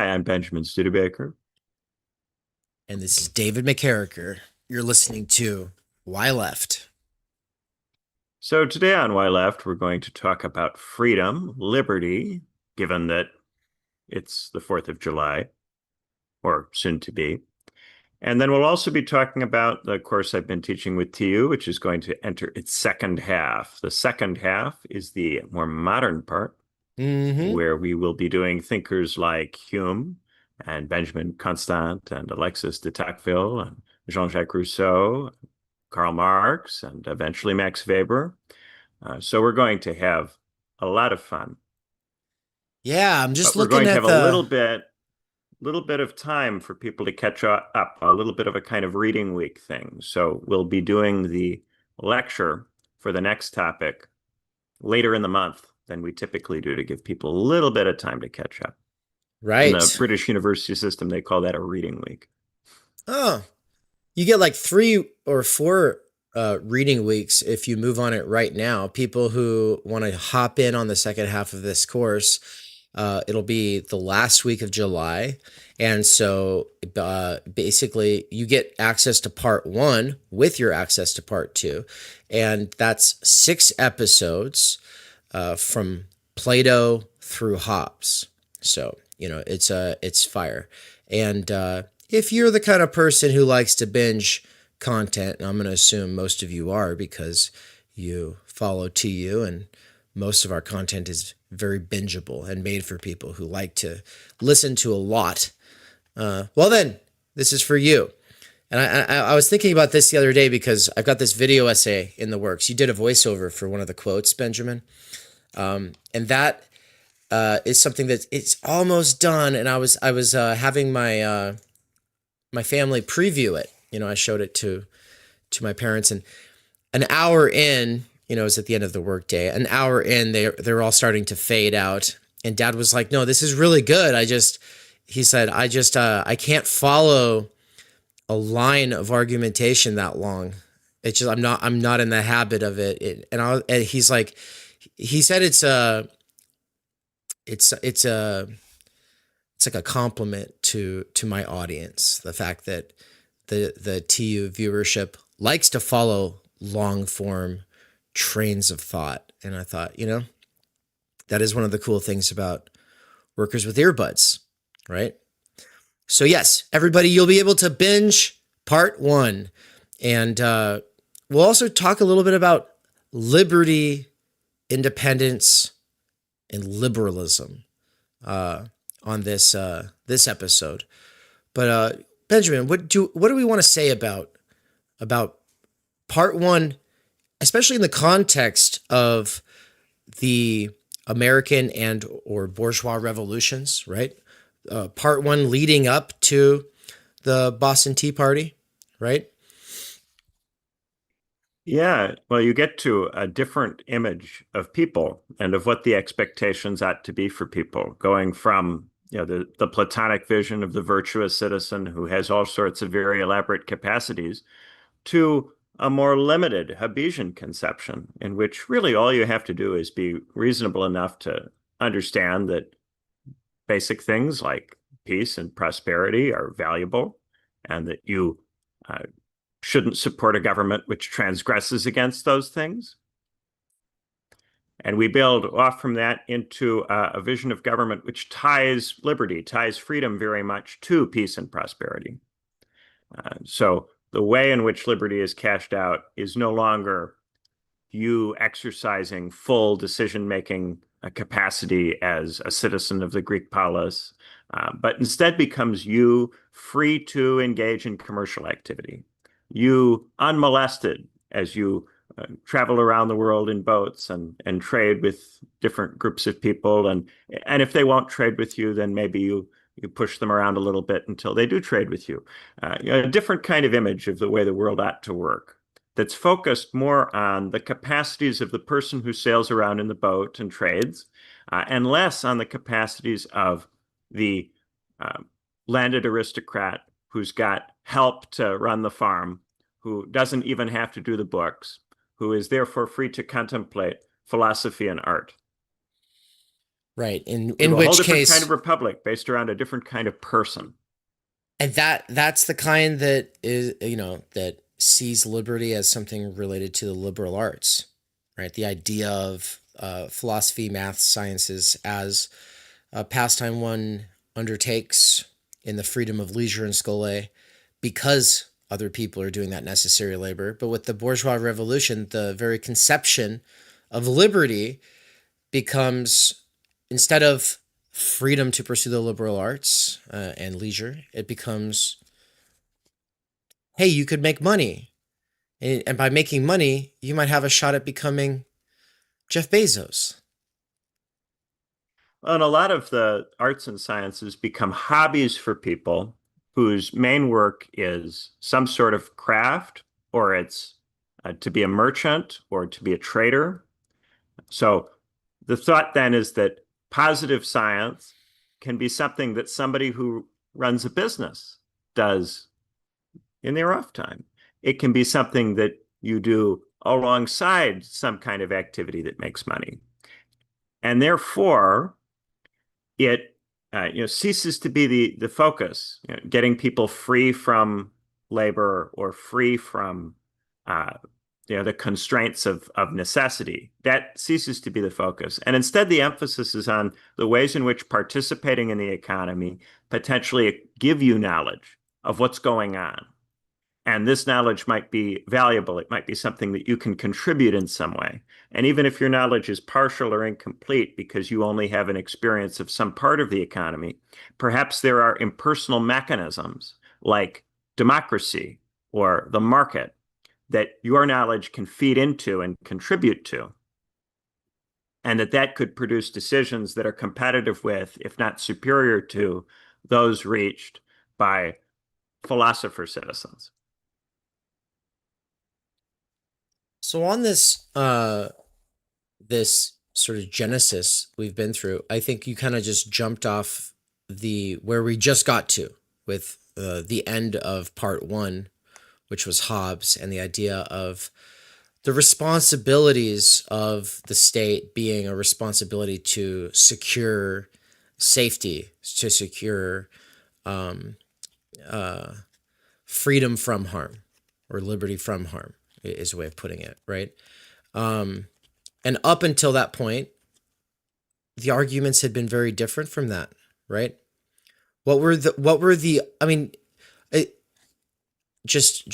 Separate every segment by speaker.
Speaker 1: Hi, I'm Benjamin Studebaker.
Speaker 2: And this is David McKerracher. You're listening to Why Left?
Speaker 1: So today on Why Left, we're going to talk about freedom, liberty, given that it's the 4th of July, or soon to be. And then we'll also be talking about the course I've been teaching with TU, which is going to enter its second half. The second half is the more modern part,
Speaker 2: Mm-hmm.
Speaker 1: where we will be doing thinkers like Hume and Benjamin Constant and Alexis de Tocqueville and Jean-Jacques Rousseau, Karl Marx, and eventually Max Weber. So we're going to have a lot of fun,
Speaker 2: Yeah, I'm just
Speaker 1: but we're
Speaker 2: looking
Speaker 1: going to
Speaker 2: at
Speaker 1: have a
Speaker 2: the.
Speaker 1: little bit of time for people to catch up, a little bit of a kind of reading week thing. So we'll be doing the lecture for the next topic later in the month than we typically do to give people a little bit of time to catch up. In the
Speaker 2: Right.
Speaker 1: British university system, they call that a reading week.
Speaker 2: Oh, you get like 3 or 4 reading weeks if you move on it right now. People who want to hop in on the second half of this course, it'll be the last week of July. And so basically, you get access to part one with your access to part two. And that's 6 episodes from Plato through Hobbes. So, it's fire. And if you're the kind of person who likes to binge content, and I'm going to assume most of you are because you follow TU and most of our content is very bingeable and made for people who like to listen to a lot. Well, then, this is for you. And I was thinking about this the other day because I've got this video essay in the works. You did a voiceover for one of the quotes, Benjamin. And that is something that it's almost done. And I was having my family preview it. I showed it to my parents, and an hour in, it was at the end of the workday. An hour in, they're all starting to fade out, and Dad was like, "No, this is really good. He said, I can't follow a line of argumentation that long. It's just I'm not in the habit of it." And he's like, he said it's like a compliment to my audience, the fact that the TU viewership likes to follow long form trains of thought. And I thought, that is one of the cool things about workers with earbuds, right? So yes, everybody, you'll be able to binge part one. And we'll also talk a little bit about liberty, independence, and liberalism on this episode. But Benjamin, what do we want to say about part one, especially in the context of the American and or bourgeois revolutions, right? Part one leading up to the Boston Tea Party, right?
Speaker 1: Yeah, well, you get to a different image of people and of what the expectations ought to be for people, going from, the Platonic vision of the virtuous citizen who has all sorts of very elaborate capacities to a more limited Hobbesian conception, in which really all you have to do is be reasonable enough to understand that basic things like peace and prosperity are valuable, and that you uh, shouldn't support a government which transgresses against those things. And we build off from that into a vision of government which ties liberty, ties freedom very much to peace and prosperity. So the way in which liberty is cashed out is no longer you exercising full decision-making capacity as a citizen of the Greek polis, but instead becomes you free to engage in commercial activity, you unmolested as you travel around the world in boats and trade with different groups of people. And if they won't trade with you, then maybe you push them around a little bit until they do trade with you. A different kind of image of the way the world ought to work that's focused more on the capacities of the person who sails around in the boat and trades, and less on the capacities of the uh, landed aristocrat who's got help to run the farm, who doesn't even have to do the books, who is therefore free to contemplate philosophy and art.
Speaker 2: Right.
Speaker 1: We
Speaker 2: In
Speaker 1: have a whole
Speaker 2: which
Speaker 1: different kind
Speaker 2: case,
Speaker 1: of republic based around a different kind of person.
Speaker 2: and that's the kind that is, that sees liberty as something related to the liberal arts, right? The idea of philosophy, math, sciences as a pastime one undertakes in the freedom of leisure and scholae because other people are doing that necessary labor. But with the bourgeois revolution, the very conception of liberty becomes, instead of freedom to pursue the liberal arts and leisure, it becomes, hey, you could make money. And by making money, you might have a shot at becoming Jeff Bezos.
Speaker 1: And a lot of the arts and sciences become hobbies for people whose main work is some sort of craft, or it's to be a merchant or to be a trader. So the thought then is that positive science can be something that somebody who runs a business does in their off time. It can be something that you do alongside some kind of activity that makes money. And therefore, it ceases to be the focus, getting people free from labor or free from uh, the constraints of necessity. That ceases to be the focus. And instead, the emphasis is on the ways in which participating in the economy potentially give you knowledge of what's going on. And this knowledge might be valuable. It might be something that you can contribute in some way. And even if your knowledge is partial or incomplete because you only have an experience of some part of the economy, perhaps there are impersonal mechanisms like democracy or the market that your knowledge can feed into and contribute to. And that could produce decisions that are competitive with, if not superior to, those reached by philosopher citizens.
Speaker 2: So on this sort of genesis we've been through, I think you kind of just jumped off the where we just got to with the end of part one, which was Hobbes and the idea of the responsibilities of the state being a responsibility to secure safety, to secure freedom from harm, or liberty from harm is a way of putting it, right? And up until that point, the arguments had been very different from that, right? What were the I mean, it just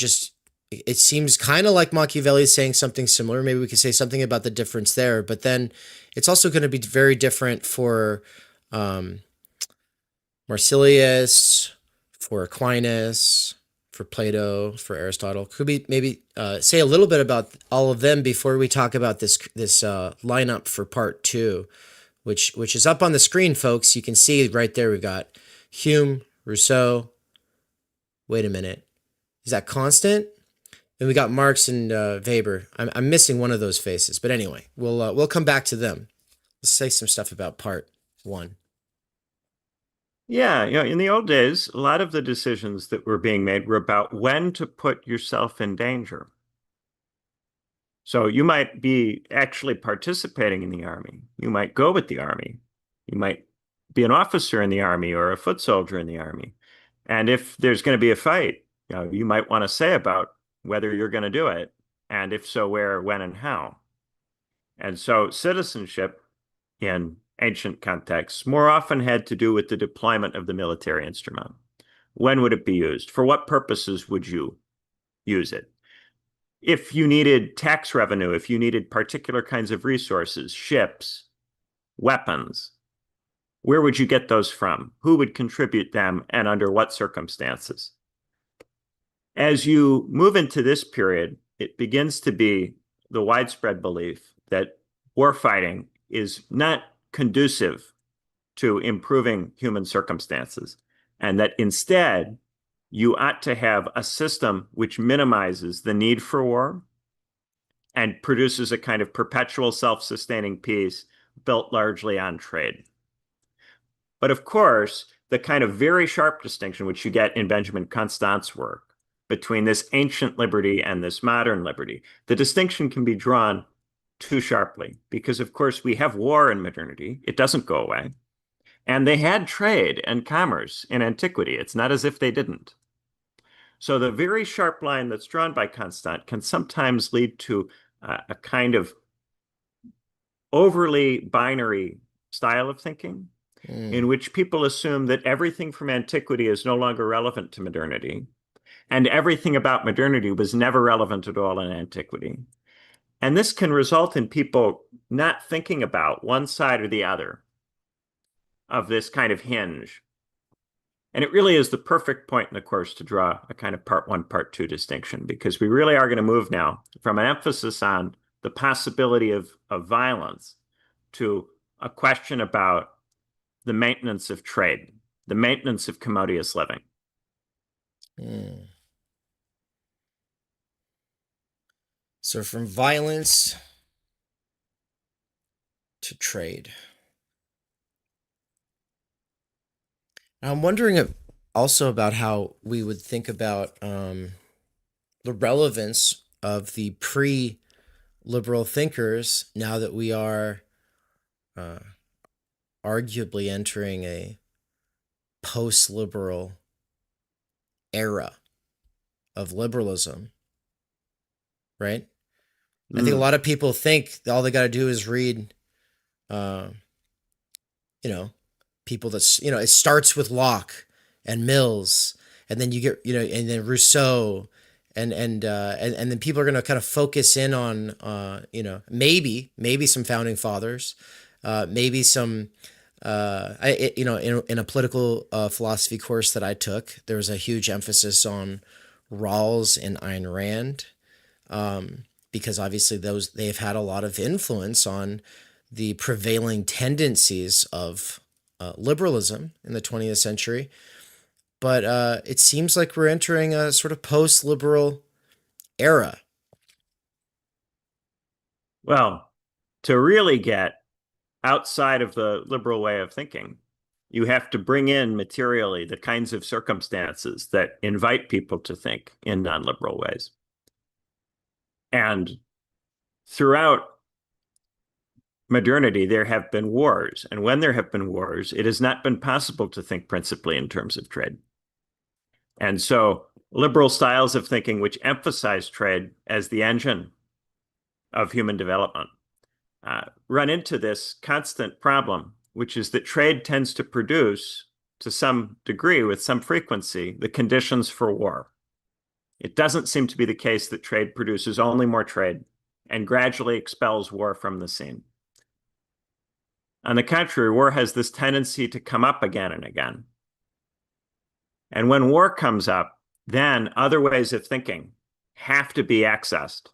Speaker 2: it seems kind of like Machiavelli is saying something similar. Maybe we could say something about the difference there, but then it's also going to be very different for Marsilius, for Aquinas, for Plato, for Aristotle. Could we maybe say a little bit about all of them before we talk about this lineup for part two, which is up on the screen, folks. You can see right there we've got Hume, Rousseau. Wait a minute, is that Constant? And we got Marx and Weber. I'm missing one of those faces, but anyway, we'll come back to them. Let's say some stuff about part one.
Speaker 1: Yeah, in the old days, a lot of the decisions that were being made were about when to put yourself in danger. So you might be actually participating in the army. You might go with the army. You might be an officer in the army or a foot soldier in the army. And if there's going to be a fight, you might want to say about whether you're going to do it, and if so, where, when, and how. And so citizenship in ancient contexts more often had to do with the deployment of the military instrument. When would it be used? For what purposes would you use it? If you needed tax revenue, if you needed particular kinds of resources, ships, weapons, where would you get those from? Who would contribute them, and under what circumstances? As you move into this period, it begins to be the widespread belief that warfighting is not conducive to improving human circumstances, and that instead you ought to have a system which minimizes the need for war and produces a kind of perpetual self-sustaining peace built largely on trade. But of course, the kind of very sharp distinction which you get in Benjamin Constant's work between this ancient liberty and this modern liberty, the distinction can be drawn too sharply because, of course, we have war in modernity. It doesn't go away. And they had trade and commerce in antiquity. It's not as if they didn't. So the very sharp line that's drawn by Constant can sometimes lead to a kind of overly binary style of thinking in which people assume that everything from antiquity is no longer relevant to modernity, and everything about modernity was never relevant at all in antiquity. And this can result in people not thinking about one side or the other of this kind of hinge. And it really is the perfect point in the course to draw a kind of part one, part two distinction, because we really are going to move now from an emphasis on the possibility of violence to a question about the maintenance of trade, the maintenance of commodious living.
Speaker 2: So from violence to trade. I'm wondering also about how we would think about the relevance of the pre-liberal thinkers now that we are arguably entering a post-liberal era of liberalism, right? I think a lot of people think all they got to do is read, people that's, it starts with Locke and Mills, and then you get, and then Rousseau, and then people are going to kind of focus in on, maybe some founding fathers, maybe some, in a political philosophy course that I took, there was a huge emphasis on Rawls and Ayn Rand, because obviously they've had a lot of influence on the prevailing tendencies of liberalism in the 20th century. But it seems like we're entering a sort of post-liberal era.
Speaker 1: Well, to really get outside of the liberal way of thinking, you have to bring in materially the kinds of circumstances that invite people to think in non-liberal ways. And throughout modernity, there have been wars. And when there have been wars, it has not been possible to think principally in terms of trade. And so liberal styles of thinking which emphasize trade as the engine of human development run into this constant problem, which is that trade tends to produce, to some degree, with some frequency, the conditions for war. It doesn't seem to be the case that trade produces only more trade and gradually expels war from the scene. On the contrary, war has this tendency to come up again and again. And when war comes up, then other ways of thinking have to be accessed.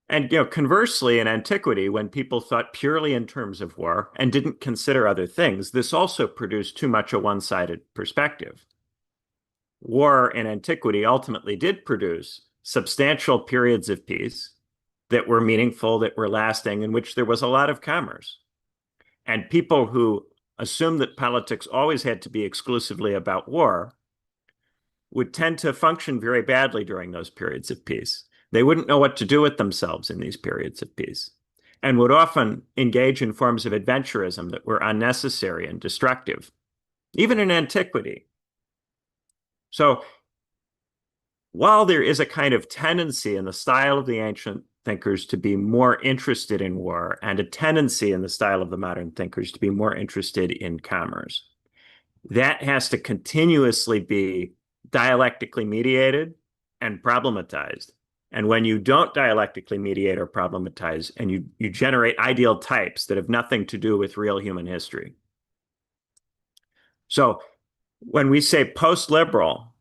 Speaker 1: And conversely, in antiquity, when people thought purely in terms of war and didn't consider other things, this also produced too much a one-sided perspective. War in antiquity ultimately did produce substantial periods of peace that were meaningful, that were lasting, in which there was a lot of commerce. And people who assumed that politics always had to be exclusively about war would tend to function very badly during those periods of peace. They wouldn't know what to do with themselves in these periods of peace and would often engage in forms of adventurism that were unnecessary and destructive, even in antiquity. So while there is a kind of tendency in the style of the ancient thinkers to be more interested in war and a tendency in the style of the modern thinkers to be more interested in commerce, that has to continuously be dialectically mediated and problematized. And when you don't dialectically mediate or problematize and you generate ideal types that have nothing to do with real human history. So when we say post-liberal,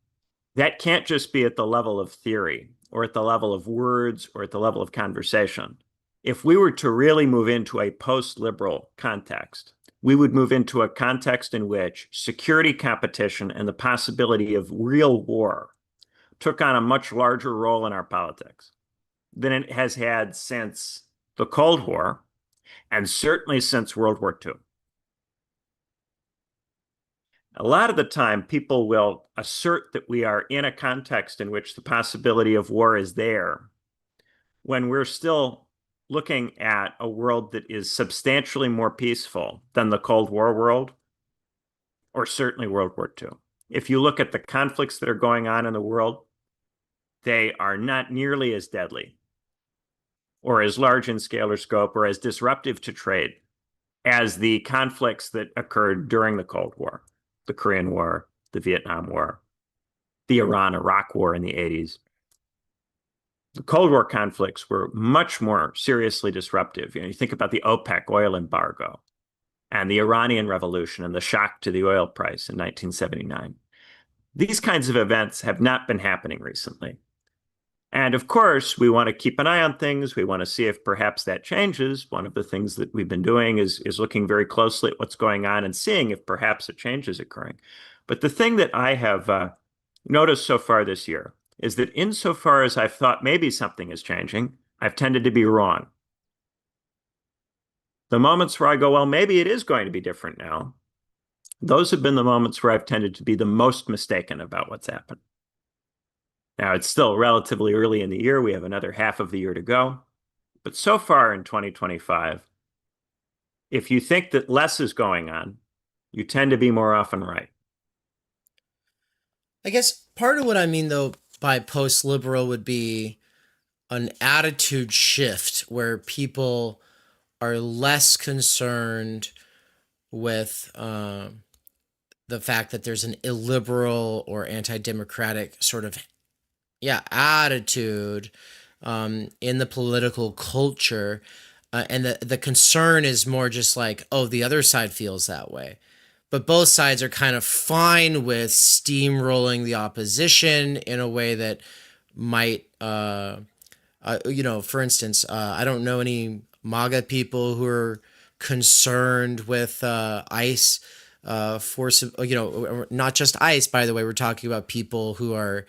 Speaker 1: that can't just be at the level of theory or at the level of words or at the level of conversation. If we were to really move into a post-liberal context, we would move into a context in which security competition and the possibility of real war took on a much larger role in our politics than it has had since the Cold War, and certainly since World War II. A lot of the time, people will assert that we are in a context in which the possibility of war is there when we're still looking at a world that is substantially more peaceful than the Cold War world, or certainly World War II. If you look at the conflicts that are going on in the world, they are not nearly as deadly or as large in scale or scope or as disruptive to trade as the conflicts that occurred during the Cold War, the Korean War, the Vietnam War, the Iran-Iraq War in the 80s. The Cold War conflicts were much more seriously disruptive. You think about the OPEC oil embargo and the Iranian Revolution and the shock to the oil price in 1979. These kinds of events have not been happening recently. And of course, we want to keep an eye on things. We want to see if perhaps that changes. One of the things that we've been doing is looking very closely at what's going on and seeing if perhaps a change is occurring. But the thing that I have noticed so far this year is that insofar as I've thought maybe something is changing, I've tended to be wrong. The moments where I go, well, maybe it is going to be different now, those have been the moments where I've tended to be the most mistaken about what's happened. Now, it's still relatively early in the year. We have another half of the year to go. But so far in 2025, if you think that less is going on, you tend to be more often right.
Speaker 2: I guess part of what I mean, though, by post-liberal would be an attitude shift where people are less concerned with the fact that there's an illiberal or anti-democratic sort of attitude in the political culture, and the concern is more just like, oh, the other side feels that way, but both sides are kind of fine with steamrolling the opposition in a way that might, for instance, I don't know any MAGA people who are concerned with ICE force, not just ICE, by the way. We're talking about people who are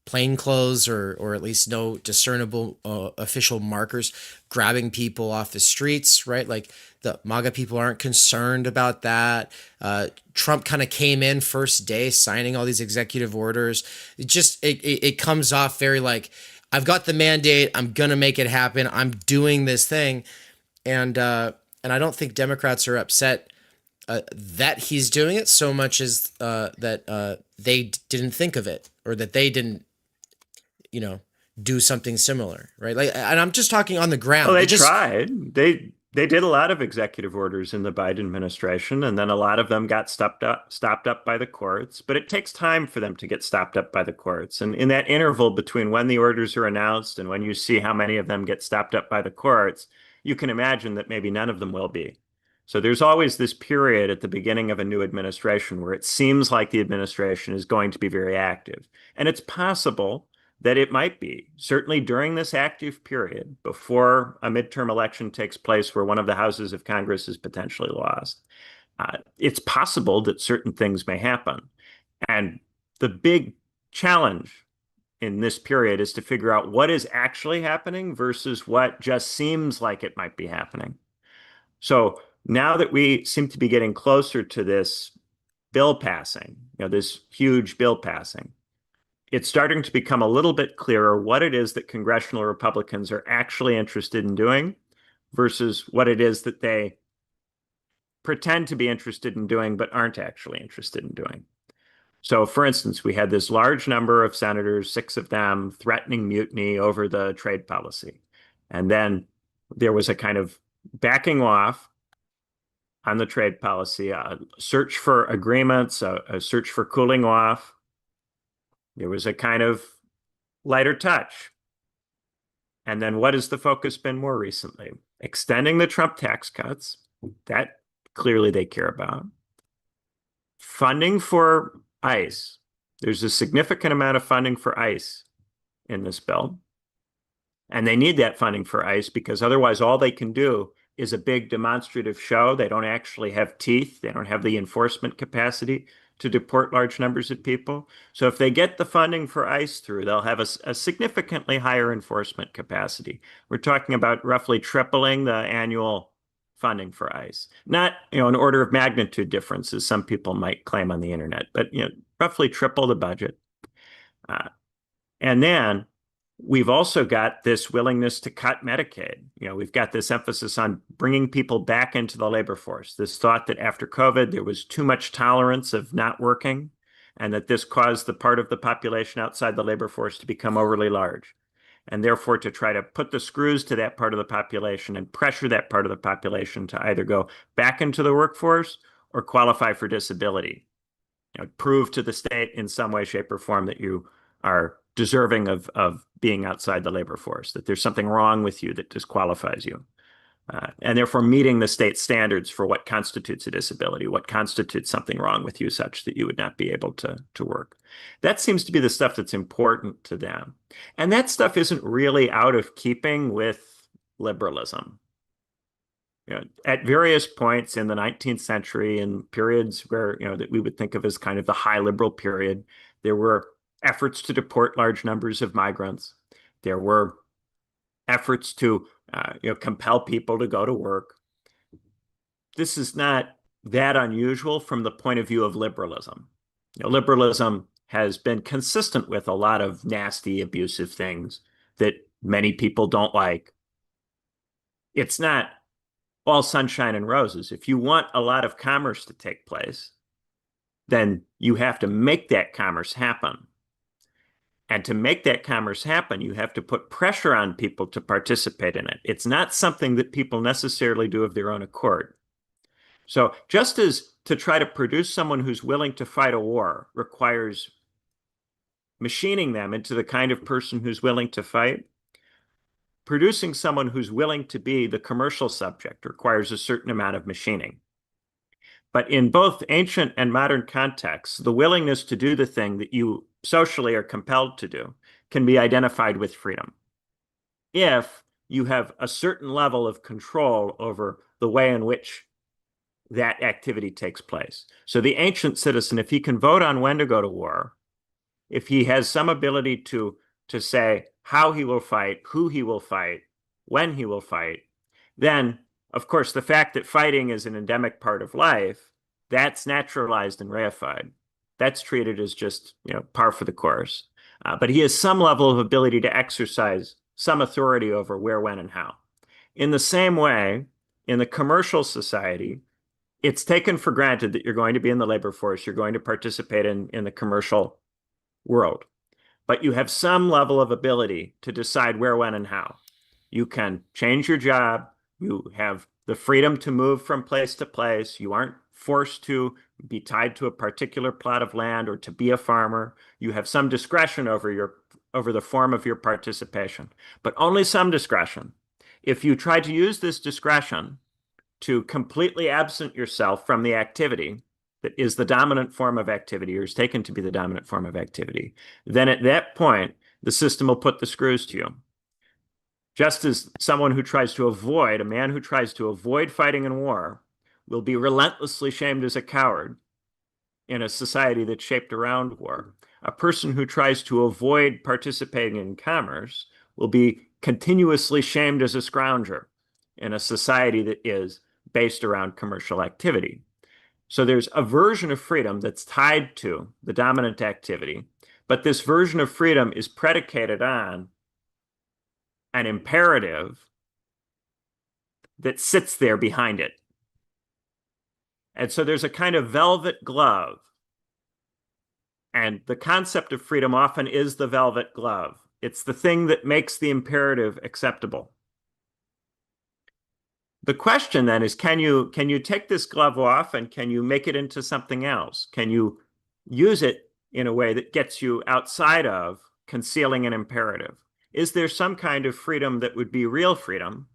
Speaker 2: plainclothes or at least no discernible official markers grabbing people off the streets, right? Like the MAGA people aren't concerned about that. Trump kind of came in first day signing all these executive orders. It comes off very like, I've got the mandate, I'm gonna make it happen, I'm doing this thing. And I don't think Democrats are upset that he's doing it so much as that they didn't think of it, or that they didn't, do something similar, right? Like, and I'm just talking on the ground.
Speaker 1: Well, they tried. They did a lot of executive orders in the Biden administration, and then a lot of them got stopped up by the courts. But it takes time for them to get stopped up by the courts. And in that interval between when the orders are announced and when you see how many of them get stopped up by the courts, you can imagine that maybe none of them will be. So there's always this period at the beginning of a new administration where it seems like the administration is going to be very active. And it's possible that it might be, certainly during this active period, before a midterm election takes place where one of the houses of Congress is potentially lost. It's possible that certain things may happen. And the big challenge in this period is to figure out what is actually happening versus what just seems like it might be happening. So now that we seem to be getting closer to this bill passing, this huge bill passing, it's starting to become a little bit clearer what it is that congressional Republicans are actually interested in doing versus what it is that they pretend to be interested in doing but aren't actually interested in doing. So, for instance, we had this large number of senators, 6 of them, threatening mutiny over the trade policy. And then there was a kind of backing off on the trade policy, a search for agreements, a search for cooling off. There was a kind of lighter touch. And then what has the focus been more recently? Extending the Trump tax cuts. That clearly they care about. Funding for ICE. There's a significant amount of funding for ICE in this bill. And they need that funding for ICE because otherwise all they can do is a big demonstrative show. They don't actually have teeth. They don't have the enforcement capacity to deport large numbers of people. So if they get the funding for ICE through, they'll have a significantly higher enforcement capacity. We're talking about roughly tripling the annual funding for ICE. Not, an order of magnitude difference, as some people might claim on the internet, but, roughly triple the budget. And then we've also got this willingness to cut Medicaid. We've got this emphasis on bringing people back into the labor force, this thought that after COVID, there was too much tolerance of not working, and that this caused the part of the population outside the labor force to become overly large. And therefore, to try to put the screws to that part of the population and pressure that part of the population to either go back into the workforce or qualify for disability. Prove to the state in some way, shape, or form that you are deserving of being outside the labor force, that there's something wrong with you that disqualifies you. And therefore meeting the state standards for what constitutes a disability, what constitutes something wrong with you such that you would not be able to work. That seems to be the stuff that's important to them. And that stuff isn't really out of keeping with liberalism. At various points in the 19th century, in periods where, that we would think of as kind of the high liberal period, there were efforts to deport large numbers of migrants. There were efforts to compel people to go to work. This is not that unusual from the point of view of liberalism. Liberalism has been consistent with a lot of nasty, abusive things that many people don't like. It's not all sunshine and roses. If you want a lot of commerce to take place, then you have to make that commerce happen. And to make that commerce happen, you have to put pressure on people to participate in it. It's not something that people necessarily do of their own accord. So just as to try to produce someone who's willing to fight a war requires machining them into the kind of person who's willing to fight, producing someone who's willing to be the commercial subject requires a certain amount of machining. But in both ancient and modern contexts, the willingness to do the thing that you socially are compelled to do can be identified with freedom. If you have a certain level of control over the way in which that activity takes place. So the ancient citizen, if he can vote on when to go to war, if he has some ability to say how he will fight, who he will fight, when he will fight, then, of course, the fact that fighting is an endemic part of life, that's naturalized and reified. That's treated as just, par for the course. But he has some level of ability to exercise some authority over where, when, and how. In the same way, in the commercial society, it's taken for granted that you're going to be in the labor force, you're going to participate in the commercial world. But you have some level of ability to decide where, when, and how. You can change your job. You have the freedom to move from place to place. You aren't forced to be tied to a particular plot of land or to be a farmer. You have some discretion over the form of your participation, but only some discretion. If you try to use this discretion to completely absent yourself from the activity that is the dominant form of activity or is taken to be the dominant form of activity, then at that point, the system will put the screws to you. Just as someone who tries to avoid, a man who tries to avoid fighting in war will be relentlessly shamed as a coward in a society that's shaped around war. A person who tries to avoid participating in commerce will be continuously shamed as a scrounger in a society that is based around commercial activity. So there's a version of freedom that's tied to the dominant activity, but this version of freedom is predicated on an imperative that sits there behind it. And so there's a kind of velvet glove. And the concept of freedom often is the velvet glove. It's the thing that makes the imperative acceptable. The question then is, can you take this glove off and can you make it into something else? Can you use it in a way that gets you outside of concealing an imperative? Is there some kind of freedom that would be real freedom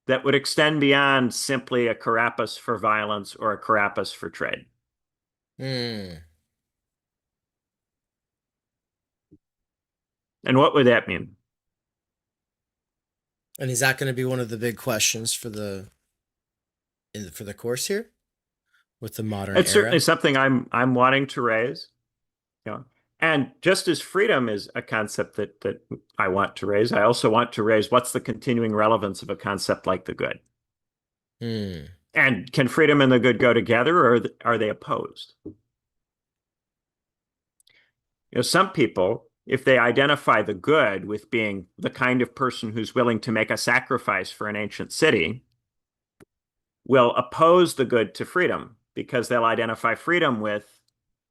Speaker 1: that would extend beyond simply a carapace for violence or a carapace for trade? And what would that mean?
Speaker 2: And is that going to be one of the big questions for the course here with the modern
Speaker 1: It's
Speaker 2: era?
Speaker 1: certainly something I'm wanting to raise. And just as freedom is a concept that I want to raise, I also want to raise what's the continuing relevance of a concept like the good. And can freedom and the good go together, or are they opposed? Some people if they identify the good with being the kind of person who's willing to make a sacrifice for an ancient city, will oppose the good to freedom because they'll identify freedom with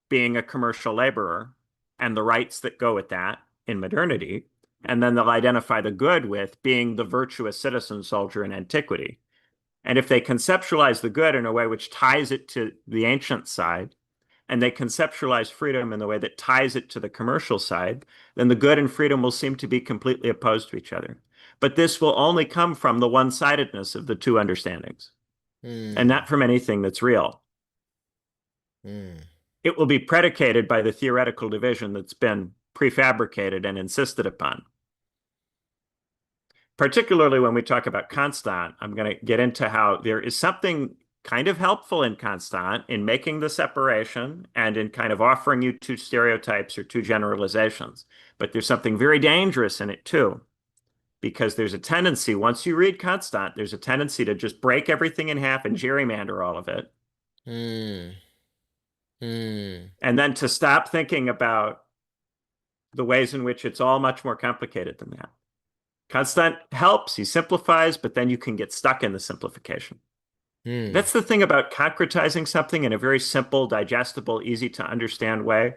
Speaker 1: being a commercial laborer and the rights that go with that in modernity. And then they'll identify the good with being the virtuous citizen soldier in antiquity. And if they conceptualize the good in a way which ties it to the ancient side, and they conceptualize freedom in the way that ties it to the commercial side, then the good and freedom will seem to be completely opposed to each other. But this will only come from the one-sidedness of the two understandings, and not from anything that's real. It will be predicated by the theoretical division that's been prefabricated and insisted upon. Particularly when we talk about Constant, I'm going to get into how there is something kind of helpful in Constant in making the separation and in kind of offering you two stereotypes or two generalizations. But there's something very dangerous in it too, because there's a tendency, once you read Constant, there's a tendency to just break everything in half and gerrymander all of it. And then to stop thinking about the ways in which it's all much more complicated than that. Constant helps, he simplifies, but then you can get stuck in the simplification. That's the thing about concretizing something in a very simple, digestible, easy to understand way.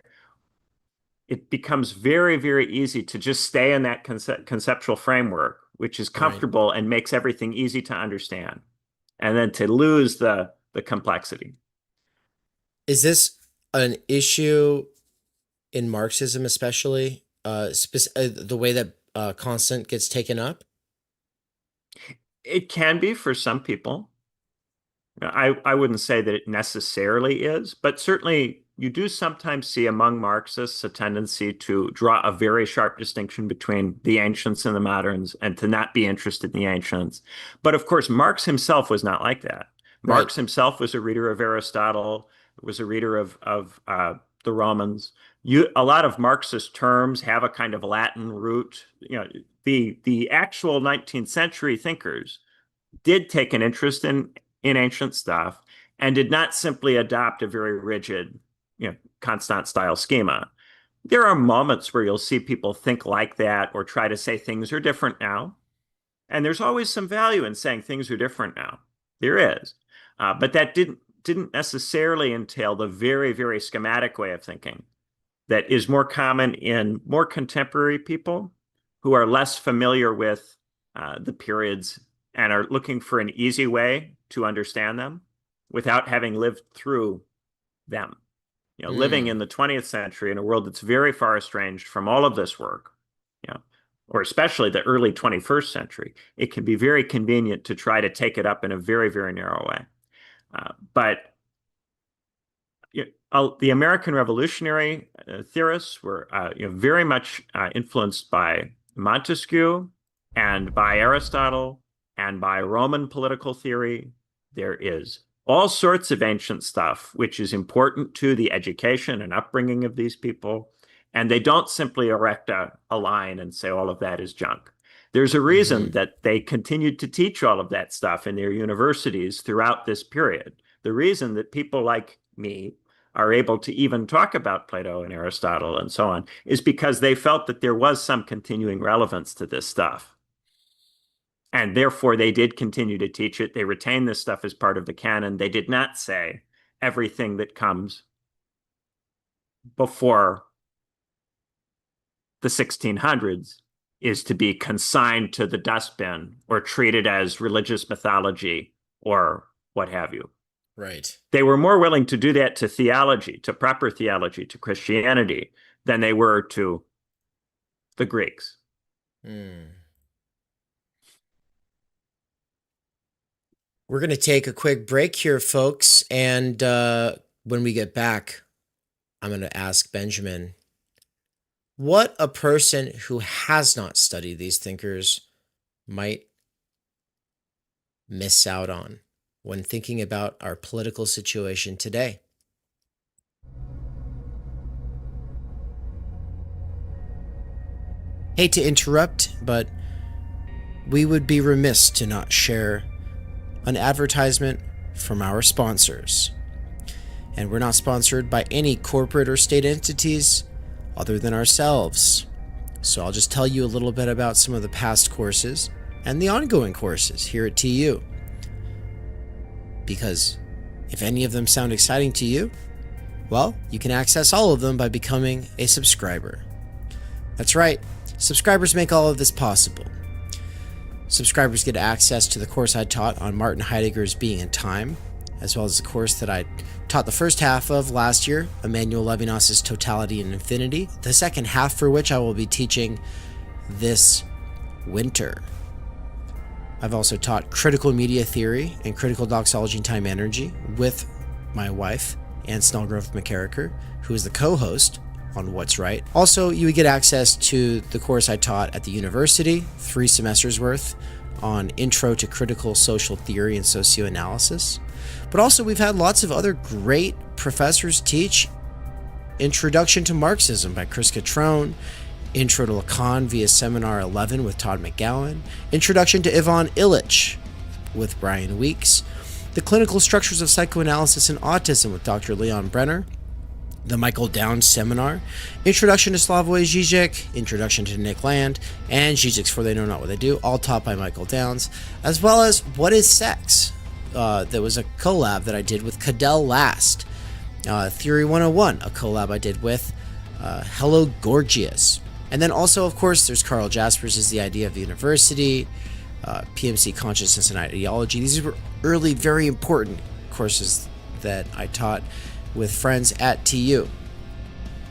Speaker 1: It becomes very, very easy to just stay in that conceptual framework, which is comfortable and makes everything easy to understand, and then to lose the complexity.
Speaker 2: Is this an issue in Marxism, especially the way that Constant gets taken up?
Speaker 1: It can be for some people. I wouldn't say that it necessarily is, but certainly you do sometimes see among Marxists a tendency to draw a very sharp distinction between the ancients and the moderns and to not be interested in the ancients. But of course, Marx himself was not like that. Marx himself was a reader of Aristotle, was a reader of the Romans. A lot of Marxist terms have a kind of Latin root. The actual 19th century thinkers did take an interest in ancient stuff and did not simply adopt a very rigid, Constant style schema. There are moments where you'll see people think like that or try to say things are different now. And there's always some value in saying things are different now. There is. But that didn't necessarily entail the very, very schematic way of thinking that is more common in more contemporary people who are less familiar with the periods and are looking for an easy way to understand them without having lived through them. Living in the 20th century in a world that's very far estranged from all of this work, or especially the early 21st century, it can be very convenient to try to take it up in a very, very narrow way. But the American revolutionary theorists were very much influenced by Montesquieu and by Aristotle and by Roman political theory. There is all sorts of ancient stuff which is important to the education and upbringing of these people, and they don't simply erect a line and say all of that is junk. There's a reason that they continued to teach all of that stuff in their universities throughout this period. The reason that people like me are able to even talk about Plato and Aristotle and so on is because they felt that there was some continuing relevance to this stuff. And therefore, they did continue to teach it. They retained this stuff as part of the canon. They did not say everything that comes before the 1600s is to be consigned to the dustbin or treated as religious mythology or what have you.
Speaker 2: Right.
Speaker 1: They were more willing to do that to theology, to proper theology, to Christianity, than they were to the Greeks.
Speaker 2: We're going to take a quick break here, folks. And when we get back, I'm going to ask Benjamin what a person who has not studied these thinkers might miss out on when thinking about our political situation today. Hate to interrupt, but we would be remiss to not share an advertisement from our sponsors. And we're not sponsored by any corporate or state entities. other than ourselves. So I'll just tell you a little bit about some of the past courses and the ongoing courses here at TU. Because if any of them sound exciting to you, well, you can access all of them by becoming a subscriber. That's right, subscribers make all of this possible. Subscribers get access to the course I taught on Martin Heidegger's Being and Time, as well as the course that I taught the first half of last year, Emmanuel Levinas's Totality and Infinity, the second half for which I will be teaching this winter. I've also taught critical media theory and critical doxology and time energy with my wife, Ann Snellgrove McKerracher, who is the co-host on What's Right. Also, you would get access to the course I taught at the university, 3 semesters worth, on Intro to Critical Social Theory and Socioanalysis. But also, we've had lots of other great professors teach Introduction to Marxism by Chris Cutrone, Intro to Lacan via Seminar 11 with Todd McGowan, Introduction to Ivan Illich with Brian Weeks, the Clinical Structures of Psychoanalysis and Autism with Dr. Leon Brenner, the Michael Downs Seminar, Introduction to Slavoj Zizek, Introduction to Nick Land, and Zizek's For They Know Not What They Do, all taught by Michael Downs, as well as What is Sex? There was a collab that I did with Cadell Last. Theory 101, a collab I did with Hello Gorgias. And then also, of course, there's Carl Jaspers' Is the Idea of the University, PMC Consciousness and Ideology. These were early, very important courses that I taught with friends at TU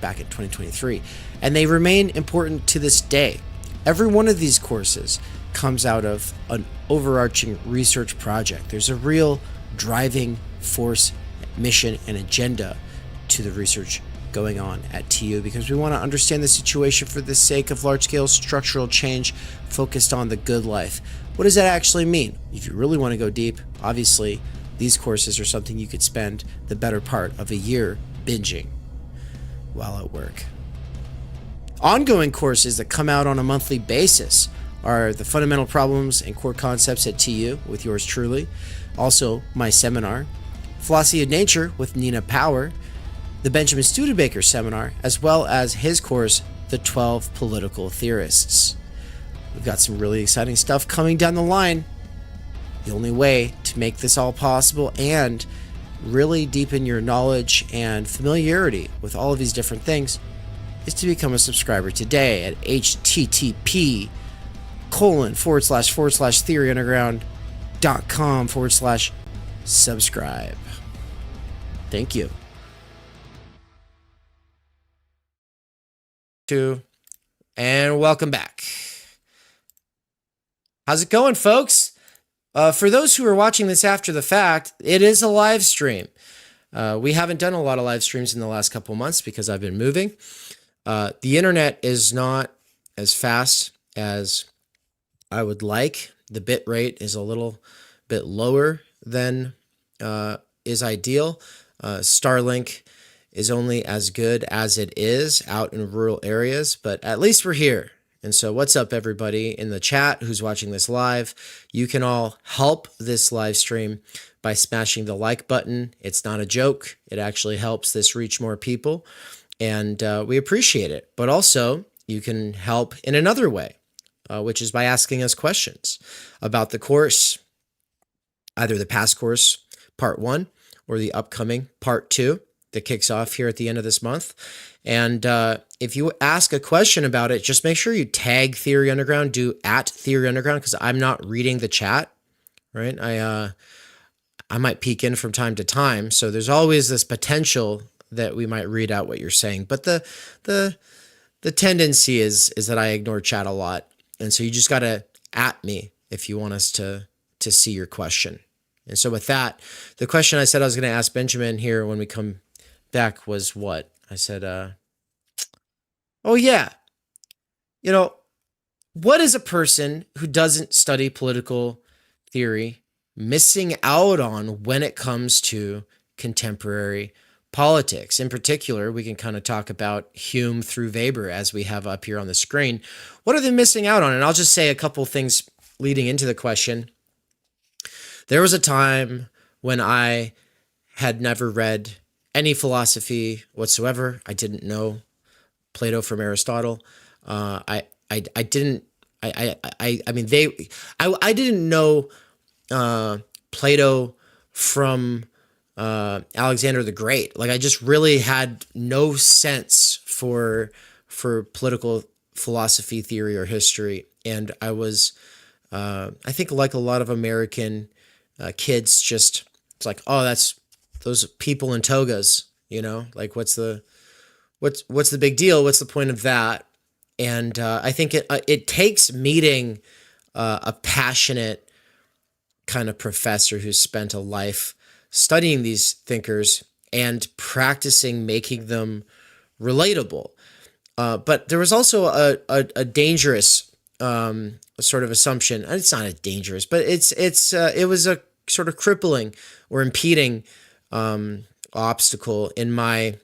Speaker 2: back in 2023. And they remain important to this day. Every one of these courses comes out of an overarching research project. There's a real driving force, mission, and agenda to the research going on at TU because we want to understand the situation for the sake of large-scale structural change focused on the good life. What does that actually mean? If you really want to go deep, obviously, these courses are something you could spend the better part of a year binging while at work. Ongoing courses that come out on a monthly basis are the Fundamental Problems and Core Concepts at TU with yours truly. Also, my seminar, Philosophy of Nature with Nina Power, the Benjamin Studebaker seminar, as well as his course, The 12 Political Theorists. We've got some really exciting stuff coming down the line. The only way to make this all possible and really deepen your knowledge and familiarity with all of these different things is to become a subscriber today at http://theoryunderground.com/subscribe. Thank you. And welcome back. How's it going, folks? For those who are watching this after the fact, it is a live stream. We haven't done a lot of live streams in the last couple months because I've been moving. The internet is not as fast as I would like. The bit rate is a little bit lower than is ideal. Starlink is only as good as it is out in rural areas, but at least we're here. And so what's up, everybody in the chat who's watching this live? You can all help this live stream by smashing the like button. It's not a joke. It actually helps this reach more people, and we appreciate it. But also, you can help in another way, which is by asking us questions about the course, either the past course, part 1, or the upcoming part 2 that kicks off here at the end of this month. And if you ask a question about it, just make sure you tag Theory Underground, do @Theory Underground, because I'm not reading the chat, right? I might peek in from time to time, so there's always this potential that we might read out what you're saying. But the tendency is that I ignore chat a lot, and so you just got to @me if you want us to see your question. And so with that, the question I said I was going to ask Benjamin here when we come back was what? I said, oh yeah, what is a person who doesn't study political theory missing out on when it comes to contemporary politics? In particular, we can kind of talk about Hume through Weber as we have up here on the screen. What are they missing out on? And I'll just say a couple things leading into the question. There was a time when I had never read any philosophy whatsoever. I didn't know Plato from Aristotle. I didn't. I mean I didn't know Plato from Alexander the Great. Like I just really had no sense for political philosophy, theory, or history, and I was I think like a lot of American kids, just it's like, oh, that's those people in togas, like what's the big deal? What's the point of that? And I think it takes meeting a passionate kind of professor who's spent a life studying these thinkers and practicing making them relatable. But there was also a dangerous sort of assumption. It's not a dangerous, but it was a sort of crippling or impeding obstacle in my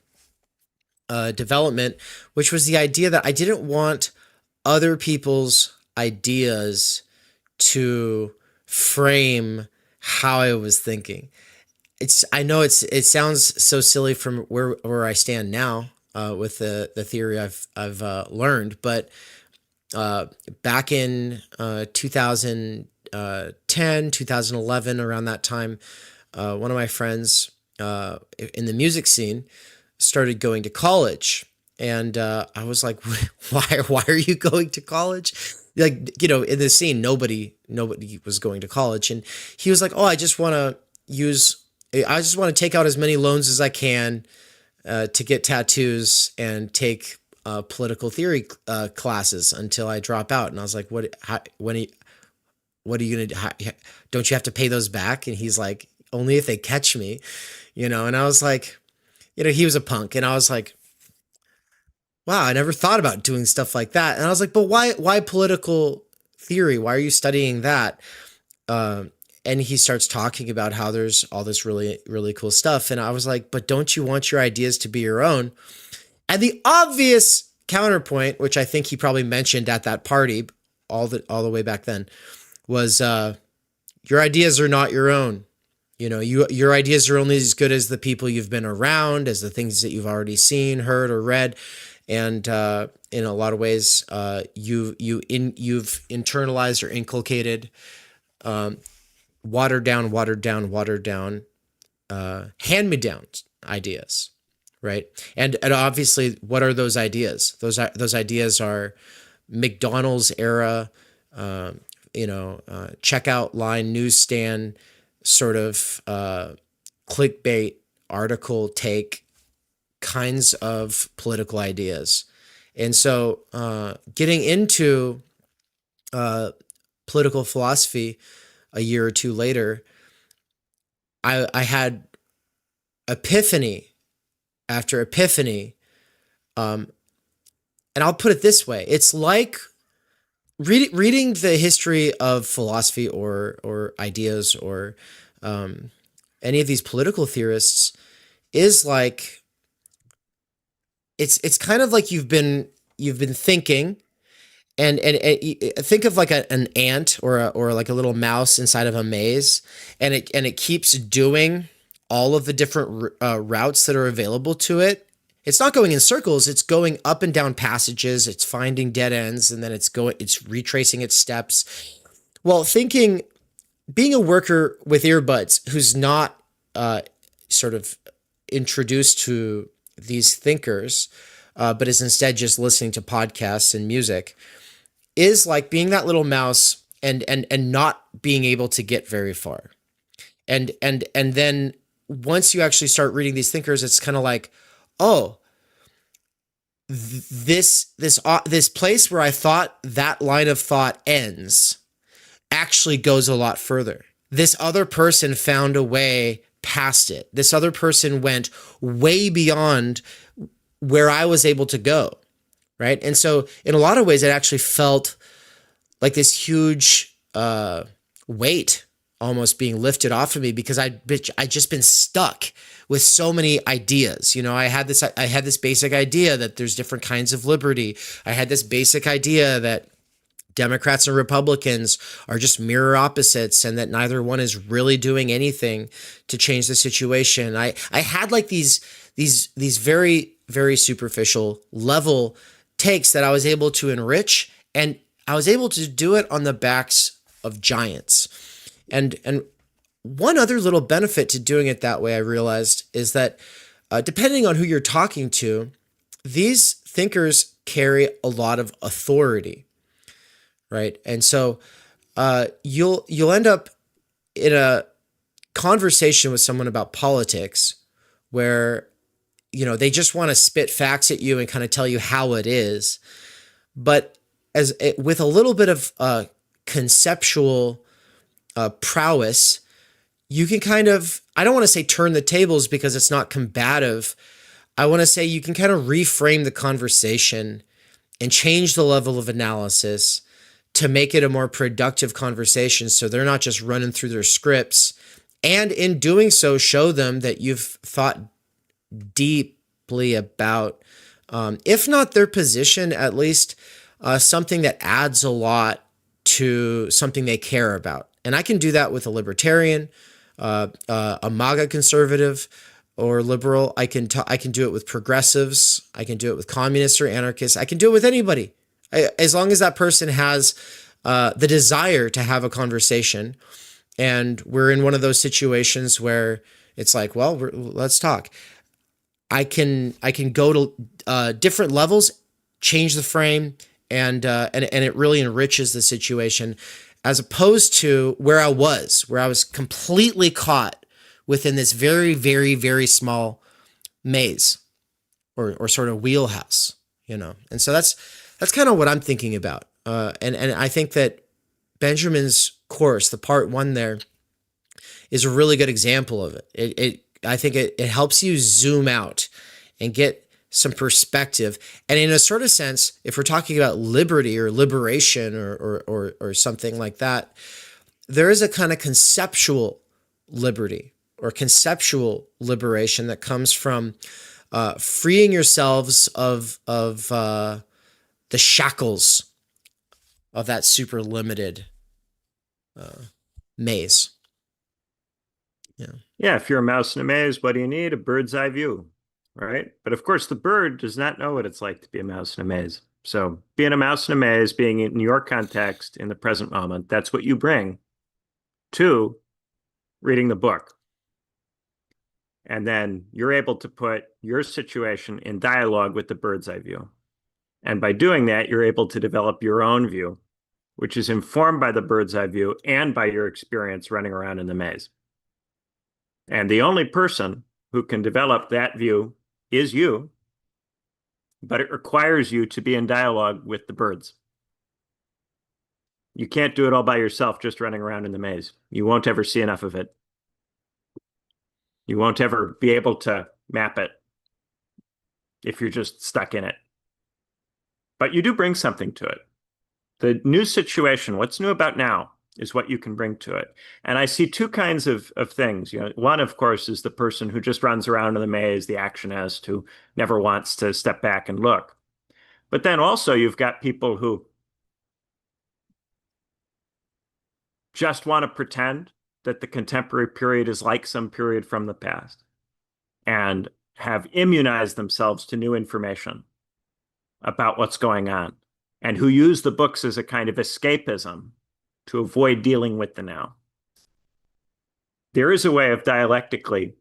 Speaker 2: development, which was the idea that I didn't want other people's ideas to frame how I was thinking. I know it sounds so silly from where I stand now with the theory I've learned, but back in 2010, 2011, around that time, one of my friends in the music scene started going to college, and I was like, why are you going to college? Like, in the scene, nobody was going to college, and he was like, oh, I just want to take out as many loans as I can to get tattoos and take political theory classes until I drop out. And I was like, what are you going to do? Don't you have to pay those back? And he's like, only if they catch me, and I was like, he was a punk. And I was like, wow, I never thought about doing stuff like that. And I was like, but why political theory? Why are you studying that? And he starts talking about how there's all this really, really cool stuff. And I was like, but don't you want your ideas to be your own? And the obvious counterpoint, which I think he probably mentioned at that party all the way back then, was your ideas are not your own. Your ideas are only as good as the people you've been around, as the things that you've already seen, heard, or read. And in a lot of ways, you've internalized or inculcated watered down, hand-me-down ideas, right? And obviously, what are those ideas? Those ideas are McDonald's era, checkout line, newsstand, sort of clickbait article take kinds of political ideas. And so getting into political philosophy a year or two later, I had epiphany after epiphany. And I'll put it this way. It's like reading the history of philosophy or ideas or any of these political theorists is like, it's kind of like you've been thinking, and think of like an ant or like a little mouse inside of a maze, and it keeps doing all of the different routes that are available to it. It's not going in circles. It's going up and down passages. It's finding dead ends, and then it's retracing its steps. Well, being a worker with earbuds who's not sort of introduced to these thinkers, but is instead just listening to podcasts and music, is like being that little mouse and not being able to get very far. And then once you actually start reading these thinkers, it's kind of like, oh, this place where I thought that line of thought ends actually goes a lot further. This other person found a way past it. This other person went way beyond where I was able to go, right? And so in a lot of ways, it actually felt like this huge weight almost being lifted off of me, because I'd just been stuck with so many ideas. I had this basic idea that there's different kinds of liberty. I had this basic idea that Democrats and Republicans are just mirror opposites, and that neither one is really doing anything to change the situation. I had like these very very superficial level takes that I was able to enrich, and I was able to do it on the backs of giants. And one other little benefit to doing it that way, I realized, is that depending on who you're talking to, these thinkers carry a lot of authority, right? And so you'll end up in a conversation with someone about politics where they just want to spit facts at you and kind of tell you how it is, but with a little bit of conceptual prowess, you can kind of, I don't want to say turn the tables because it's not combative. I want to say you can kind of reframe the conversation and change the level of analysis to make it a more productive conversation, so they're not just running through their scripts, and in doing so, show them that you've thought deeply about, if not their position, at least something that adds a lot to something they care about. And I can do that with a libertarian, a MAGA conservative or liberal. I can do it with progressives. I can do it with communists or anarchists. I can do it with anybody, as long as that person has the desire to have a conversation. And we're in one of those situations where it's like, well, let's talk. I can go to different levels, change the frame, and it really enriches the situation, as opposed to where I was completely caught within this very, very, very small maze or sort of wheelhouse, And so that's kind of what I'm thinking about. And I think that Benjamin's course, the part 1 there, is a really good example of it. I think it helps you zoom out and get some perspective. And in a sort of sense, if we're talking about liberty or liberation or something like that, there is a kind of conceptual liberty or conceptual liberation that comes from freeing yourselves of the shackles of that super limited maze.
Speaker 1: Yeah, if you're a mouse in a maze, what do you need? A bird's eye view, right? But of course, the bird does not know what it's like to be a mouse in a maze. So being a mouse in a maze, being in your context in the present moment, that's what you bring to reading the book. And then you're able to put your situation in dialogue with the bird's eye view. And by doing that, you're able to develop your own view, which is informed by the bird's eye view and by your experience running around in the maze. And the only person who can develop that view is you, but it requires you to be in dialogue with the birds. You can't do it all by yourself, just running around in the maze. You won't ever see enough of it. You won't ever be able to map it if you're just stuck in it. But you do bring something to it. The new situation, what's new about now, is what you can bring to it. And I see 2 kinds of things. One, of course, is the person who just runs around in the maze, the actionist who never wants to step back and look. But then also you've got people who just want to pretend that the contemporary period is like some period from the past and have immunized themselves to new information about what's going on, and who use the books as a kind of escapism to avoid dealing with the now. There is a way of dialectically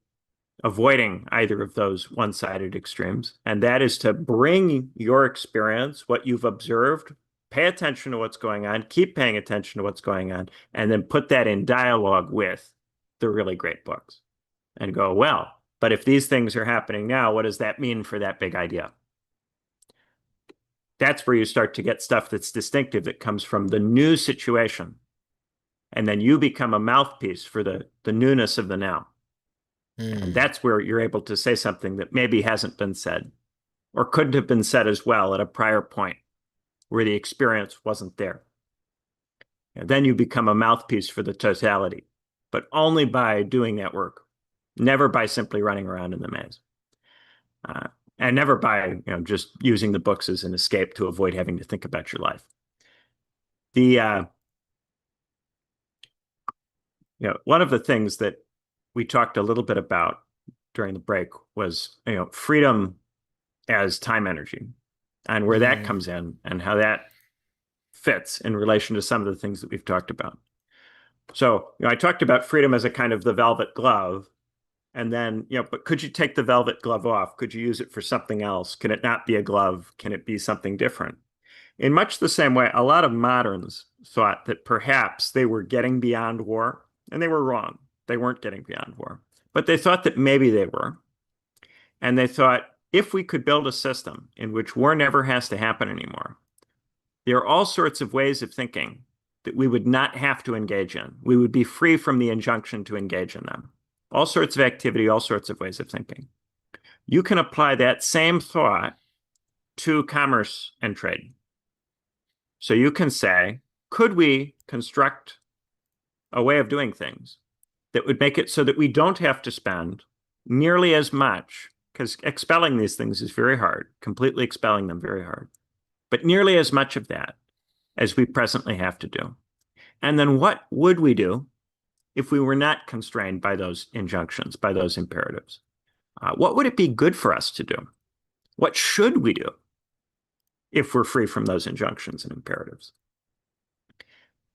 Speaker 1: avoiding either of those one-sided extremes, and that is to bring your experience, what you've observed, pay attention to what's going on, keep paying attention to what's going on, and then put that in dialogue with the really great books and go, well, but if these things are happening now, what does that mean for that big idea? That's where you start to get stuff that's distinctive, that comes from the new situation. And then you become a mouthpiece for the newness of the now. And that's where you're able to say something that maybe hasn't been said or couldn't have been said as well at a prior point where the experience wasn't there. And then you become a mouthpiece for the totality, but only by doing that work, never by simply running around in the maze. And never by just using the books as an escape to avoid having to think about your life. One of the things that we talked a little bit about during the break was freedom as time energy, and where that
Speaker 2: Mm.
Speaker 1: comes in and how that fits in relation to some of the things that we've talked about. So, I talked about freedom as a kind of the velvet glove. And then, but could you take the velvet glove off? Could you use it for something else? Can it not be a glove? Can it be something different? In much the same way, a lot of moderns thought that perhaps they were getting beyond war, and they were wrong. They weren't getting beyond war, but they thought that maybe they were. And they thought if we could build a system in which war never has to happen anymore, there are all sorts of ways of thinking that we would not have to engage in. We would be free from the injunction to engage in them. All sorts of activity, all sorts of ways of thinking. You can apply that same thought to commerce and trade. So you can say, could we construct a way of doing things that would make it so that we don't have to spend nearly as much, because expelling these things is very hard, completely expelling them very hard, but nearly as much of that as we presently have to do. And then what would we do if we were not constrained by those injunctions, by those imperatives? What would it be good for us to do? What should we do if we're free from those injunctions and imperatives?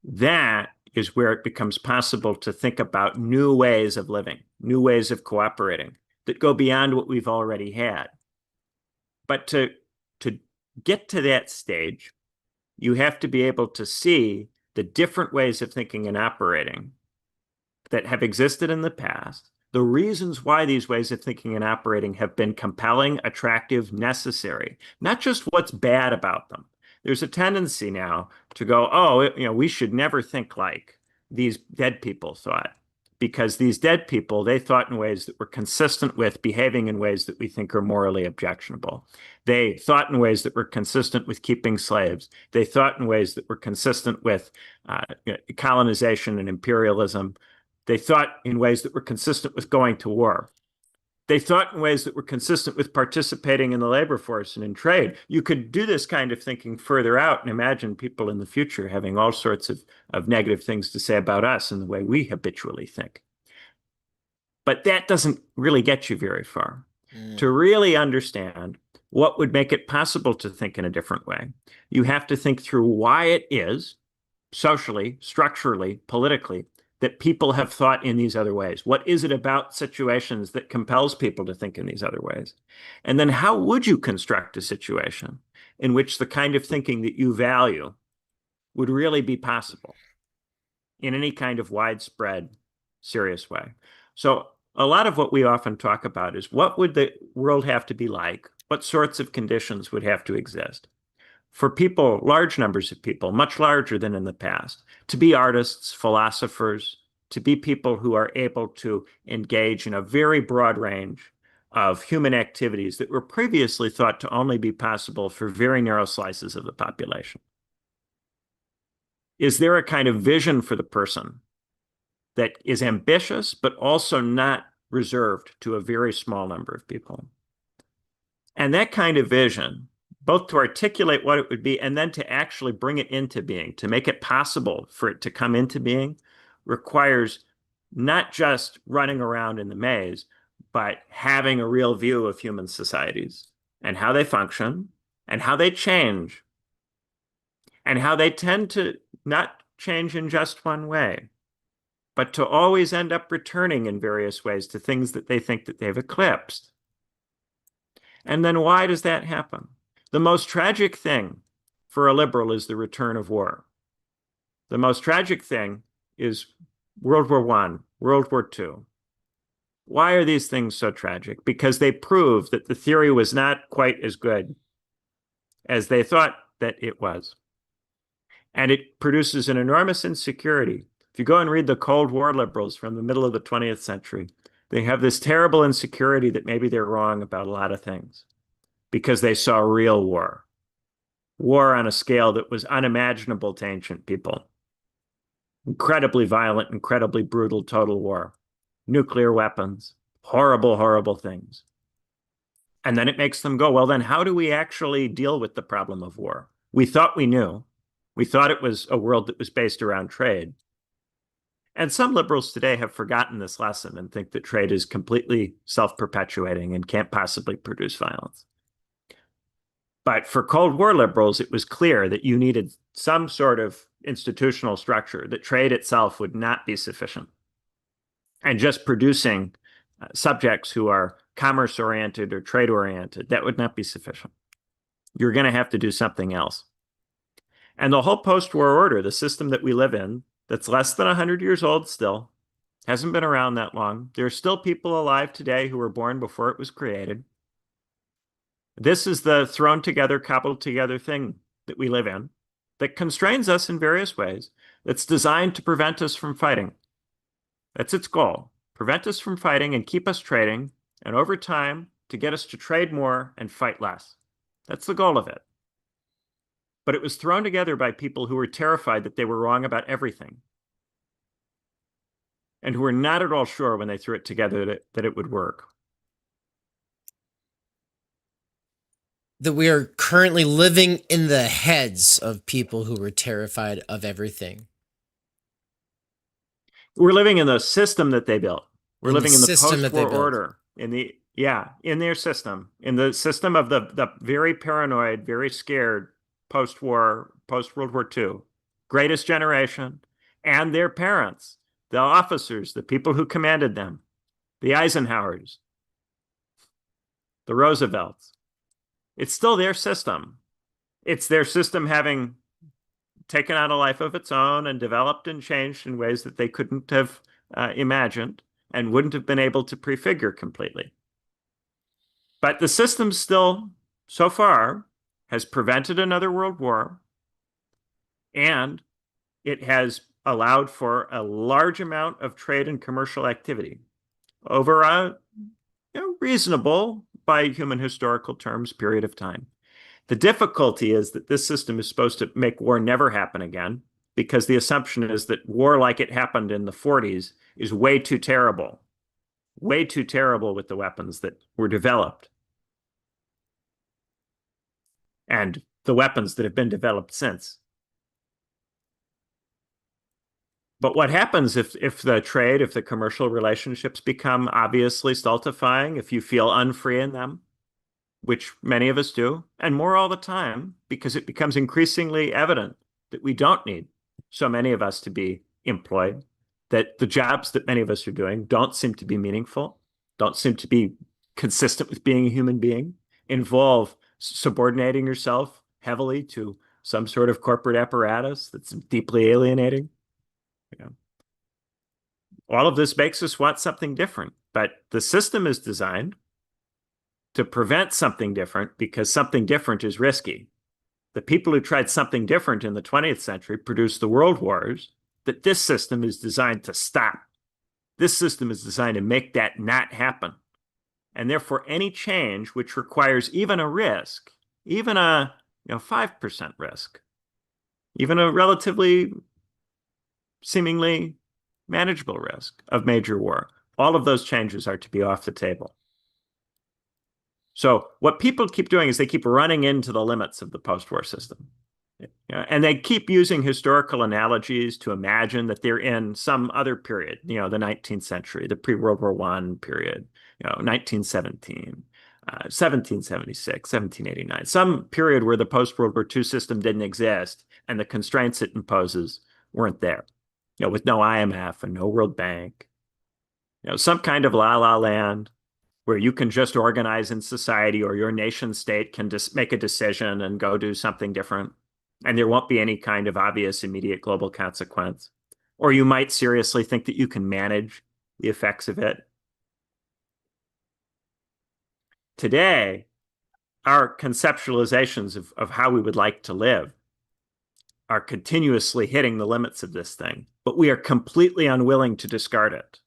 Speaker 1: That is where it becomes possible to think about new ways of living, new ways of cooperating that go beyond what we've already had. But to get to that stage, you have to be able to see the different ways of thinking and operating that have existed in the past, the reasons why these ways of thinking and operating have been compelling, attractive, necessary, not just what's bad about them. There's a tendency now to go, oh, we should never think like these dead people thought, because these dead people, they thought in ways that were consistent with behaving in ways that we think are morally objectionable. They thought in ways that were consistent with keeping slaves. They thought in ways that were consistent with colonization and imperialism. They thought in ways that were consistent with going to war. They thought in ways that were consistent with participating in the labor force and in trade. You could do this kind of thinking further out and imagine people in the future having all sorts of negative things to say about us in the way we habitually think. But that doesn't really get you very far. To really understand what would make it possible to think in a different way, you have to think through why it is, socially, structurally, politically, that people have thought in these other ways. What is it about situations that compels people to think in these other ways? And then how would you construct a situation in which the kind of thinking that you value would really be possible in any kind of widespread, serious way? So a lot of what we often talk about is what would the world have to be like? What sorts of conditions would have to exist for people, large numbers of people, much larger than in the past, to be artists, philosophers, to be people who are able to engage in a very broad range of human activities that were previously thought to only be possible for very narrow slices of the population? Is there a kind of vision for the person that is ambitious, but also not reserved to a very small number of people? And that kind of vision, both to articulate what it would be and then to actually bring it into being, to make it possible for it to come into being, requires not just running around in the maze, but having a real view of human societies and how they function and how they change and how they tend to not change in just one way, but to always end up returning in various ways to things that they think that they've eclipsed. And then why does that happen? The most tragic thing for a liberal is the return of war. The most tragic thing is World War I, World War II. Why are these things so tragic? Because they prove that the theory was not quite as good as they thought that it was. And it produces an enormous insecurity. If you go and read the Cold War liberals from the middle of the 20th century, they have this terrible insecurity that maybe they're wrong about a lot of things because they saw real war, war on a scale that was unimaginable to ancient people. Incredibly violent, incredibly brutal total war, nuclear weapons, horrible, horrible things. And then it makes them go, well, then how do we actually deal with the problem of war? We thought we knew. We thought it was a world that was based around trade. And some liberals today have forgotten this lesson and think that trade is completely self-perpetuating and can't possibly produce violence. But for Cold War liberals, it was clear that you needed some sort of institutional structure, that trade itself would not be sufficient. And just producing subjects who are commerce oriented or trade oriented, that would not be sufficient. You're going to have to do something else. And the whole post-war order, the system that we live in, that's less than 100 years old still, hasn't been around that long. There are still people alive today who were born before it was created. This is the thrown together, cobbled together thing that we live in that constrains us in various ways, that's designed to prevent us from fighting. That's its goal. Prevent us from fighting and keep us trading, and over time, to get us to trade more and fight less. That's the goal of it. But it was thrown together by people who were terrified that they were wrong about everything, and who were not at all sure when they threw it together that it would work.
Speaker 2: That we are currently living in the heads of people who were terrified of everything.
Speaker 1: We're living in the system that they built. We're living in the
Speaker 2: post-war
Speaker 1: order, in their system, in the system of the very paranoid, very scared post-war, post-World War II, greatest generation, and their parents, the officers, the people who commanded them, the Eisenhowers, the Roosevelts. It's still their system. It's their system having taken on a life of its own and developed and changed in ways that they couldn't have imagined and wouldn't have been able to prefigure completely. But the system still, so far, has prevented another world war, and it has allowed for a large amount of trade and commercial activity over a reasonable, by human historical terms, period of time. The difficulty is that this system is supposed to make war never happen again, because the assumption is that war like it happened in the 40s is way too terrible with the weapons that were developed and the weapons that have been developed since. But what happens if the commercial relationships become obviously stultifying, if you feel unfree in them, which many of us do, and more all the time, because it becomes increasingly evident that we don't need so many of us to be employed, that the jobs that many of us are doing don't seem to be meaningful, don't seem to be consistent with being a human being, involve subordinating yourself heavily to some sort of corporate apparatus that's deeply alienating. All of this makes us want something different, but the system is designed to prevent something different because something different is risky. The people who tried something different in the 20th century produced the world wars that this system is designed to stop. This system is designed to make that not happen. And therefore, any change which requires even a risk, even a 5% risk, even a relatively seemingly manageable risk of major war, all of those changes are to be off the table. So what people keep doing is they keep running into the limits of the post-war system. And they keep using historical analogies to imagine that they're in some other period, the 19th century, the pre-World War I period, 1917, 1776, 1789, some period where the post-World War II system didn't exist and the constraints it imposes weren't there, with no IMF and no World Bank, some kind of la-la land where you can just organize in society, or your nation state can just make a decision and go do something different, and there won't be any kind of obvious immediate global consequence. Or you might seriously think that you can manage the effects of it. Today, our conceptualizations of how we would like to live are continuously hitting the limits of this thing, but we are completely unwilling to discard it.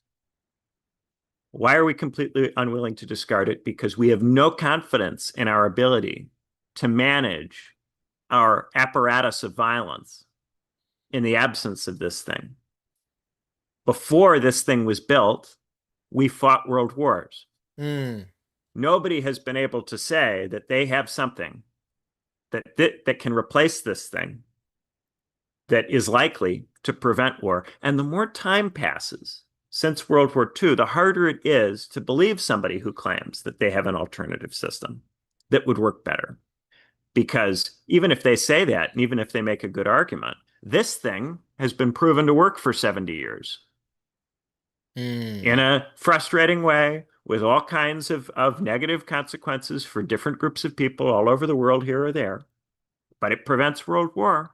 Speaker 1: Why are we completely unwilling to discard it? Because we have no confidence in our ability to manage our apparatus of violence in the absence of this thing. Before this thing was built, we fought world wars. Nobody has been able to say that they have something that can replace this thing that is likely to prevent war. And the more time passes since World War II, the harder it is to believe somebody who claims that they have an alternative system that would work better. because even if they say that, and even if they make a good argument, this thing has been proven to work for 70 years in a frustrating way with all kinds of negative consequences for different groups of people all over the world here or there. But it prevents World War.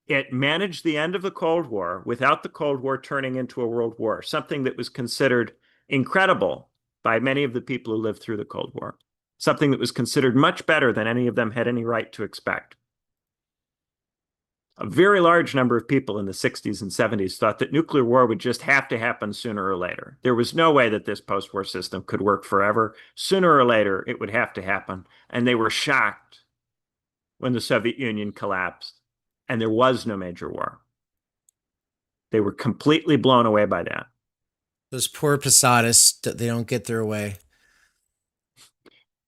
Speaker 1: It managed the end of the Cold War without the Cold War turning into a world war, something that was considered incredible by many of the people who lived through the Cold War, something that was considered much better than any of them had any right to expect. A very large number of people in the 60s and 70s thought that nuclear war would just have to happen sooner or later. There was no way that this post-war system could work forever. Sooner or later, it would have to happen. And they were shocked when the Soviet Union collapsed and there was no major war. They were completely blown away by that.
Speaker 2: Those poor Posadists, they don't get their way.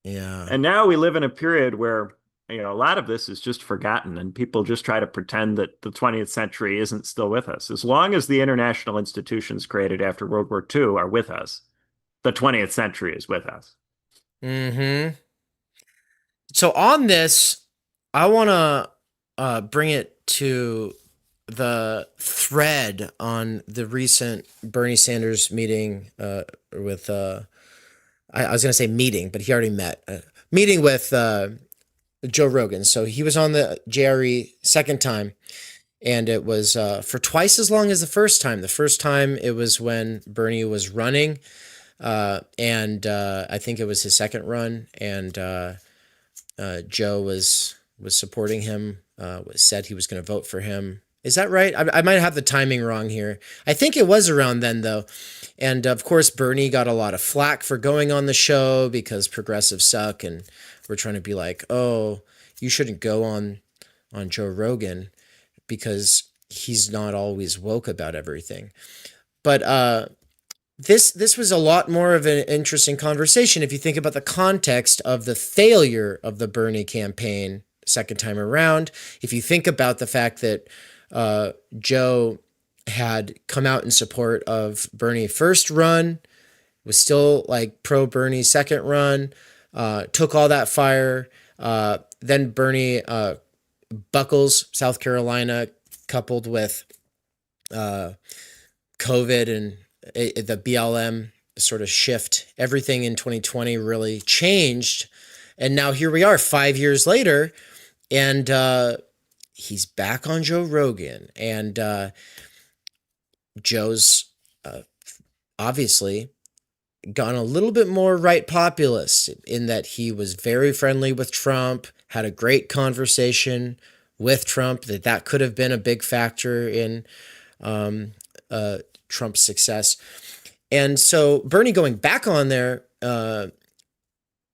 Speaker 2: Yeah.
Speaker 1: And now we live in a period where, you know, a lot of this is just forgotten and people just try to pretend that the 20th century isn't still with us. As long as the international institutions created after World War II are with us, the 20th century is with us.
Speaker 2: Mm-hmm. So on this, I want to bring it to the thread on the recent Bernie Sanders meeting with, I was going to say meeting, but he already met. Meeting with Joe Rogan. So he was on the JRE second time, and it was for twice as long as the first time. The first time it was when Bernie was running, and I think it was his second run, and Joe was supporting him, said he was going to vote for him. Is that right? I might have the timing wrong here. I think it was around then, though. And of course, Bernie got a lot of flack for going on the show because progressives suck, and we're trying to be like, oh, you shouldn't go on Joe Rogan because he's not always woke about everything. But this was a lot more of an interesting conversation if you think about the context of the failure of the Bernie campaign second time around. If you think about the fact that Joe had come out in support of Bernie first run, was still like pro Bernie second run, took all that fire. Then Bernie buckles South Carolina, coupled with COVID and the BLM sort of shift. Everything in 2020 really changed. And now here we are 5 years later, and he's back on Joe Rogan. And Joe's obviously gone a little bit more right populist in that he was very friendly with Trump, had a great conversation with Trump, that could have been a big factor in Trump's success. And so Bernie going back on there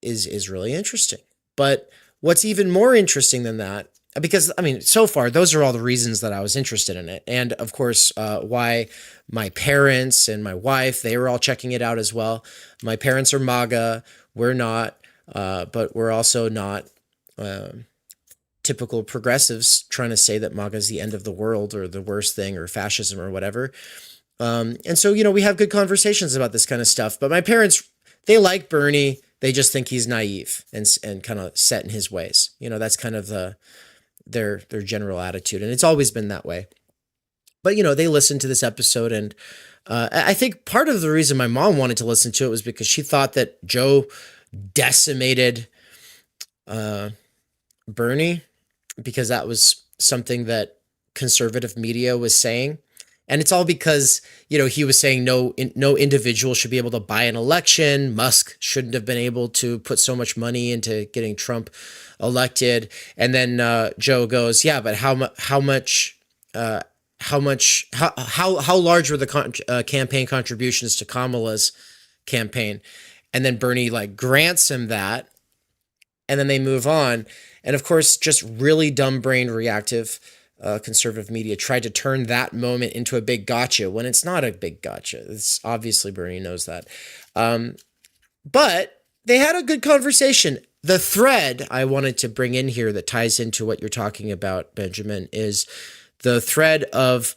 Speaker 2: is really interesting. But what's even more interesting than that, because, I mean, so far, those are all the reasons that I was interested in it. And, of course, why my parents and my wife, they were all checking it out as well. My parents are MAGA. We're not, but we're also not typical progressives trying to say that MAGA is the end of the world or the worst thing or fascism or whatever. And so, you know, we have good conversations about this kind of stuff. But my parents, they like Bernie. They just think he's naive and kind of set in his ways. You know, that's kind of their general attitude. And it's always been that way. But, you know, they listened to this episode. And I think part of the reason my mom wanted to listen to it was because she thought that Joe decimated Bernie, because that was something that conservative media was saying. And it's all because, you know, he was saying no individual should be able to buy an election. Musk shouldn't have been able to put so much money into getting Trump elected. And then Joe goes, yeah, but how large were the campaign contributions to Kamala's campaign? And then Bernie like grants him that, and then they move on. And of course, just really dumb-brained, reactive conservative media tried to turn that moment into a big gotcha when it's not a big gotcha. It's obviously Bernie knows that. But they had a good conversation. The thread I wanted to bring in here that ties into what you're talking about, Benjamin, is the thread of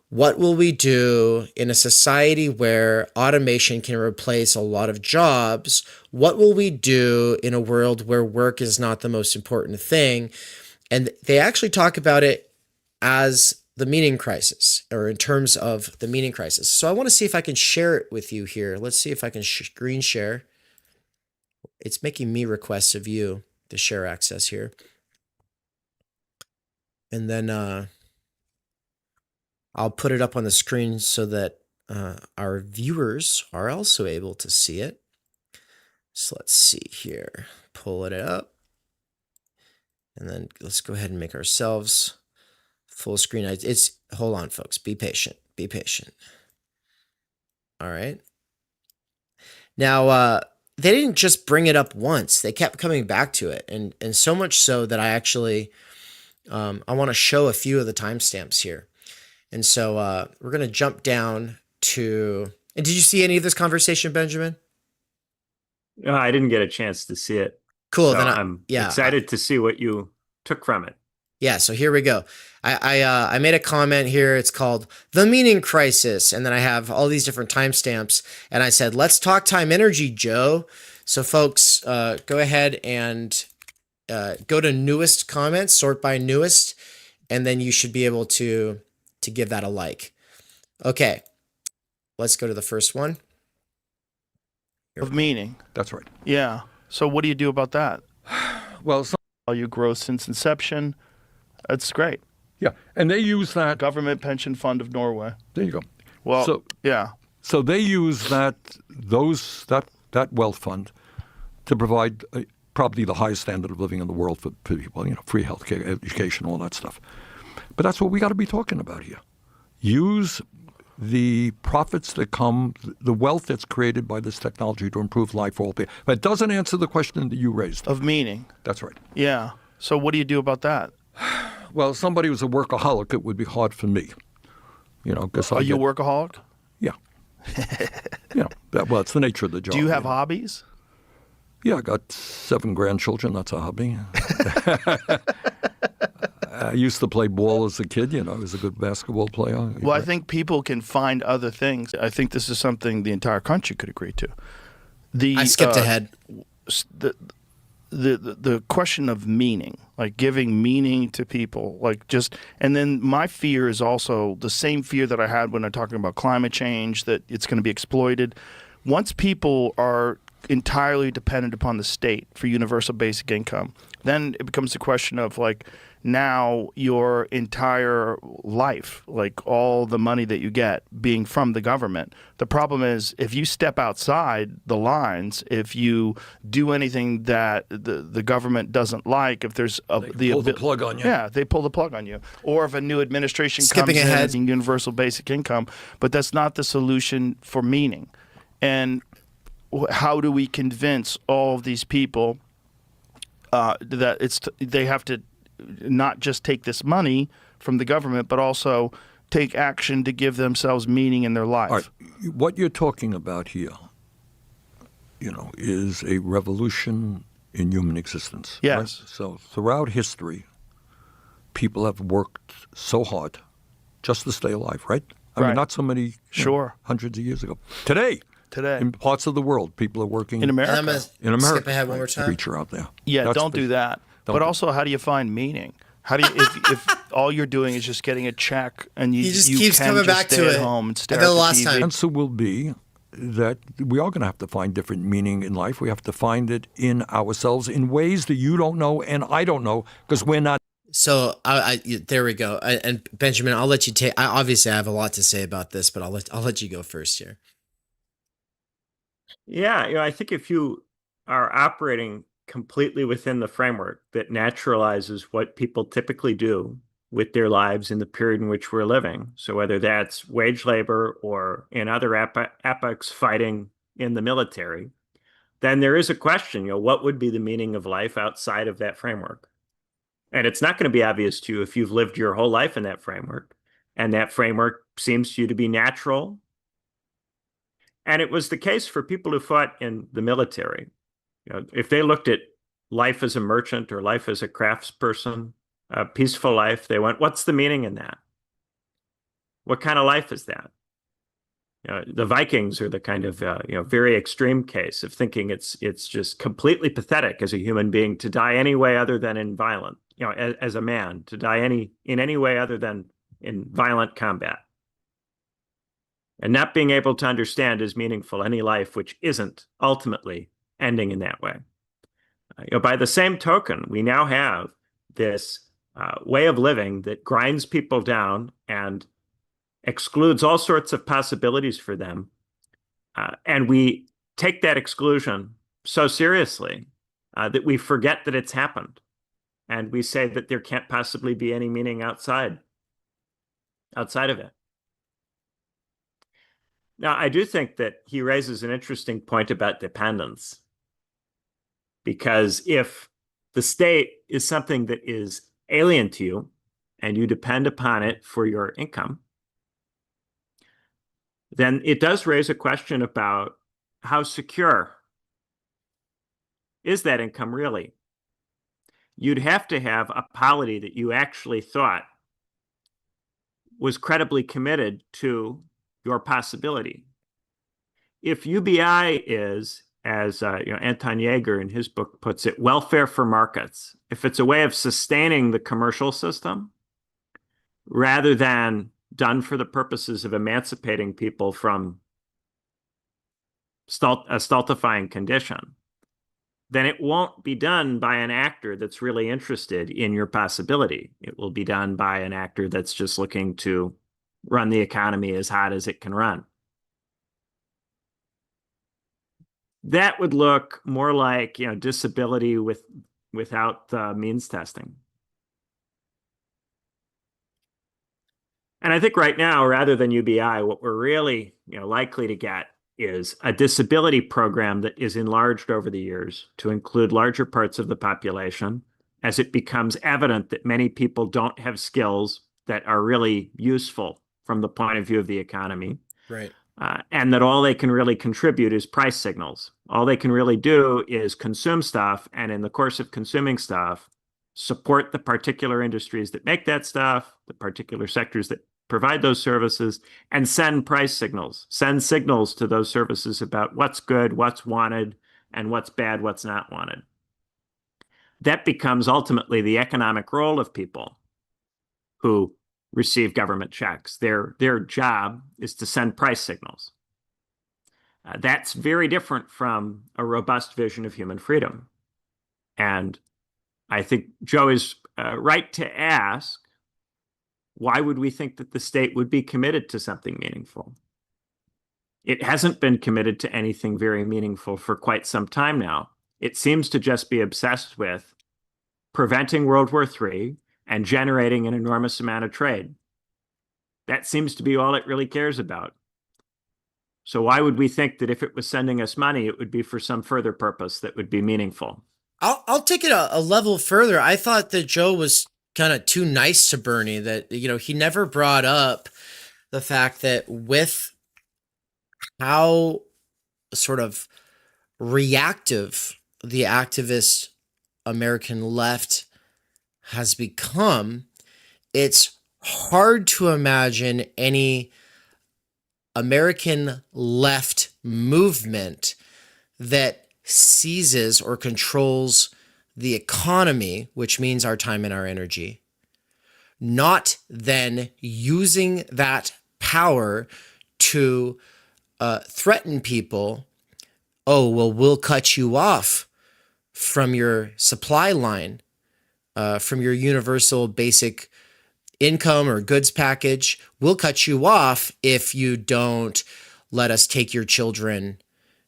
Speaker 2: what will we do in a society where automation can replace a lot of jobs? What will we do in a world where work is not the most important thing? And they actually talk about it as the meaning crisis, or in terms of the meaning crisis. So I want to see if I can share it with you here. Let's see if I can screen share. It's making me request of you to share access here. And then I'll put it up on the screen so that our viewers are also able to see it. So let's see here. Pull it up. And then let's go ahead and make ourselves full screen. Hold on, folks. Be patient. Be patient. All right. Now, they didn't just bring it up once. They kept coming back to it. And so much so that I actually, I want to show a few of the timestamps here. And so we're going to jump down to, and did you see any of this conversation, Benjamin?
Speaker 1: No, I didn't get a chance to see it.
Speaker 2: Cool.
Speaker 1: So
Speaker 2: Then
Speaker 1: I'm excited to see what you took from it.
Speaker 2: Yeah, so here we go. I made a comment here. It's called The Meaning Crisis. And then I have all these different timestamps. And I said, let's talk time energy, Joe. So folks, go ahead and go to newest comments, sort by newest, and then you should be able to give that a like. Okay, let's go to the first one.
Speaker 3: Of meaning.
Speaker 4: That's right.
Speaker 3: Yeah. So what do you do about that?
Speaker 4: Well,
Speaker 3: Value growth since inception. That's great.
Speaker 4: yeah, and they use that.
Speaker 3: Government Pension Fund of Norway.
Speaker 4: There you go.
Speaker 3: Well,
Speaker 4: So-
Speaker 3: yeah.
Speaker 4: So they use that wealth fund to provide probably the highest standard of living in the world for people. Free healthcare, education, all that stuff. But that's what we got to be talking about here. Use the profits that come, the wealth that's created by this technology to improve life for all people. But it doesn't answer the question that you raised.
Speaker 3: Of meaning.
Speaker 4: That's right.
Speaker 3: Yeah. So what do you do about that?
Speaker 4: Well, somebody who's a workaholic, it would be hard for me. Because
Speaker 3: Are you a workaholic?
Speaker 4: Yeah. Well, it's the nature of the job.
Speaker 3: Do you have hobbies?
Speaker 4: Yeah, I got 7 grandchildren. That's a hobby. I used to play ball as a kid. I was a good basketball player.
Speaker 3: Well, I think people can find other things. I think this is something the entire country could agree to.
Speaker 2: I skipped ahead.
Speaker 3: The question of meaning, like giving meaning to people, and then my fear is also the same fear that I had when I'm talking about climate change, that it's going to be exploited. Once people are entirely dependent upon the state for universal basic income, then it becomes a question of now your entire life, all the money that you get being from the government. The problem is if you step outside the lines, if you do anything that the government doesn't like, if there's
Speaker 4: They pull the plug on you.
Speaker 3: Yeah, they pull the plug on you. Or if a new administration
Speaker 2: Skipping
Speaker 3: comes
Speaker 2: ahead.
Speaker 3: in universal basic income, but that's not the solution for meaning. And how do we convince all of these people that they have to not just take this money from the government, but also take action to give themselves meaning in their life?
Speaker 4: All right. What you're talking about here, is a revolution in human existence.
Speaker 3: Yes.
Speaker 4: Right? So throughout history, people have worked so hard just to stay alive, right? I
Speaker 3: Right.
Speaker 4: mean, not so many
Speaker 3: Sure.
Speaker 4: hundreds of years ago. Today, in parts of the world, people are working
Speaker 3: In
Speaker 2: And I'm
Speaker 3: America.
Speaker 2: going to
Speaker 4: in America.
Speaker 2: skip ahead one more time.
Speaker 4: Creature out there.
Speaker 3: Yeah,
Speaker 4: That's
Speaker 3: don't
Speaker 4: the-
Speaker 3: do that.
Speaker 4: don't
Speaker 3: But
Speaker 4: do-
Speaker 3: also, how do you find meaning? How do you if all you're doing is just getting a check and you
Speaker 2: He just
Speaker 3: you
Speaker 2: keeps
Speaker 3: can
Speaker 2: coming
Speaker 3: just
Speaker 2: back
Speaker 3: stay
Speaker 2: to
Speaker 3: at
Speaker 2: it.
Speaker 3: home and stare
Speaker 2: And then
Speaker 3: at
Speaker 2: the
Speaker 3: the
Speaker 2: last
Speaker 3: TV?
Speaker 2: time-
Speaker 4: The answer will be that we are going to have to find different meaning in life. We have to find it in ourselves in ways that you don't know and I don't know because we're not.
Speaker 2: So there we go. And Benjamin, I'll let you take. Obviously, I have a lot to say about this, but I'll let you go first here.
Speaker 1: Yeah, I think if you are operating completely within the framework that naturalizes what people typically do with their lives in the period in which we're living, so whether that's wage labor or in other epochs fighting in the military, then there is a question, what would be the meaning of life outside of that framework? And it's not going to be obvious to you if you've lived your whole life in that framework, and that framework seems to you to be natural. And it was the case for people who fought in the military. If they looked at life as a merchant or life as a craftsperson, a peaceful life, they went, what's the meaning in that? What kind of life is that? The Vikings are the kind of very extreme case of thinking it's just completely pathetic as a human being to die any way other than in violent, as a man, to die in any way other than in violent combat. And not being able to understand as meaningful any life which isn't ultimately ending in that way. By the same token, we now have this way of living that grinds people down and excludes all sorts of possibilities for them. And we take that exclusion so seriously that we forget that it's happened. And we say that there can't possibly be any meaning outside of it. Now, I do think that he raises an interesting point about dependence. Because if the state is something that is alien to you and you depend upon it for your income, then it does raise a question about how secure is that income really? You'd have to have a polity that you actually thought was credibly committed to your possibility. If UBI is, as Anton Jaeger in his book puts it, welfare for markets, if it's a way of sustaining the commercial system rather than done for the purposes of emancipating people from a stultifying condition, then it won't be done by an actor that's really interested in your possibility. It will be done by an actor that's just looking to run the economy as hot as it can run. That would look more like disability without means testing. And I think right now, rather than UBI, what we're really likely to get is a disability program that is enlarged over the years to include larger parts of the population as it becomes evident that many people don't have skills that are really useful from the point of view of the economy.
Speaker 2: Right.
Speaker 1: And that all they can really contribute is price signals. All they can really do is consume stuff, and in the course of consuming stuff, support the particular industries that make that stuff, the particular sectors that provide those services, and send price signals, send signals to those services about what's good, what's wanted, and what's bad, what's not wanted. That becomes ultimately the economic role of people who receive government checks. Their job is to send price signals. That's very different from a robust vision of human freedom. And I think Joe is right to ask, why would we think that the state would be committed to something meaningful? It hasn't been committed to anything very meaningful for quite some time now. It seems to just be obsessed with preventing World War III and generating an enormous amount of trade. That seems to be all it really cares about. So why would we think that if it was sending us money, it would be for some further purpose that would be meaningful?
Speaker 2: I'll take it a level further. I thought that Joe was kind of too nice to Bernie, that he never brought up the fact that with how sort of reactive the activist American left has become, it's hard to imagine any American left movement that seizes or controls the economy, which means our time and our energy, not then using that power to threaten people. Oh, well, we'll cut you off from your supply line, from your universal basic income or goods package. We'll cut you off if you don't let us take your children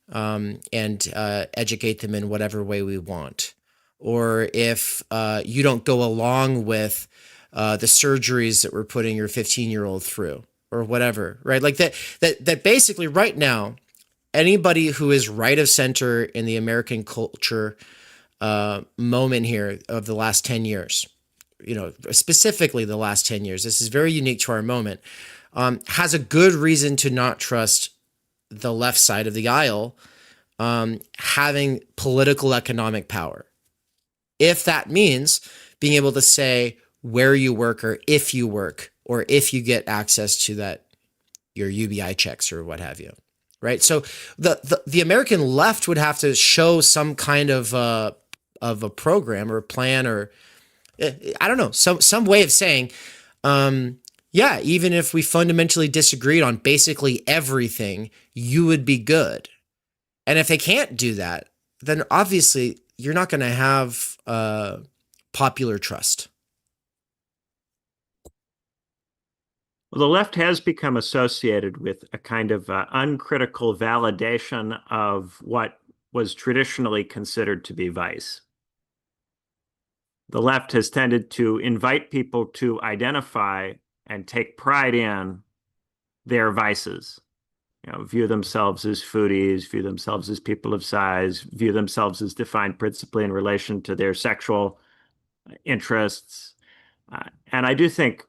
Speaker 2: and educate them in whatever way we want. Or if you don't go along with the surgeries that we're putting your 15-year-old through or whatever, right? Like that basically right now, anybody who is right of center in the American culture moment here of the last 10 years, specifically the last 10 years, this is very unique to our moment, has a good reason to not trust the left side of the aisle having political economic power. If that means being able to say where you work or if you work or if you get access to that your UBI checks or what have you, right? So the American left would have to show some kind of a program or a plan, or I don't know, some way of saying, yeah, even if we fundamentally disagreed on basically everything, you would be good. And if they can't do that, then obviously you're not going to have popular trust.
Speaker 1: Well, the left has become associated with a kind of uncritical validation of what was traditionally considered to be vice. The left has tended to invite people to identify and take pride in their vices. View themselves as foodies, view themselves as people of size, view themselves as defined principally in relation to their sexual interests. And I do think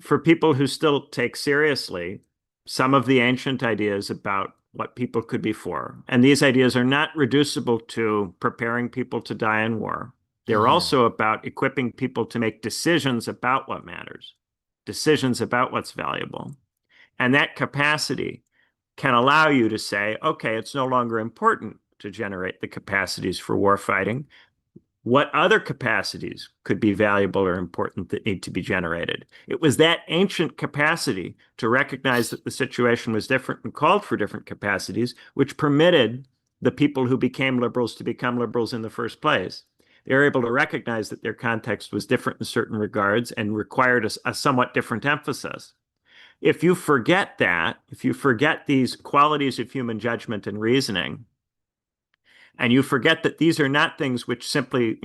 Speaker 1: for people who still take seriously some of the ancient ideas about what people could be for, and these ideas are not reducible to preparing people to die in war. They're also about equipping people to make decisions about what matters, decisions about what's valuable. And that capacity can allow you to say, okay, it's no longer important to generate the capacities for warfighting. What other capacities could be valuable or important that need to be generated? It was that ancient capacity to recognize that the situation was different and called for different capacities, which permitted the people who became liberals to become liberals in the first place. They were able to recognize that their context was different in certain regards and required a somewhat different emphasis. If you forget that, if you forget these qualities of human judgment and reasoning, and you forget that these are not things which simply,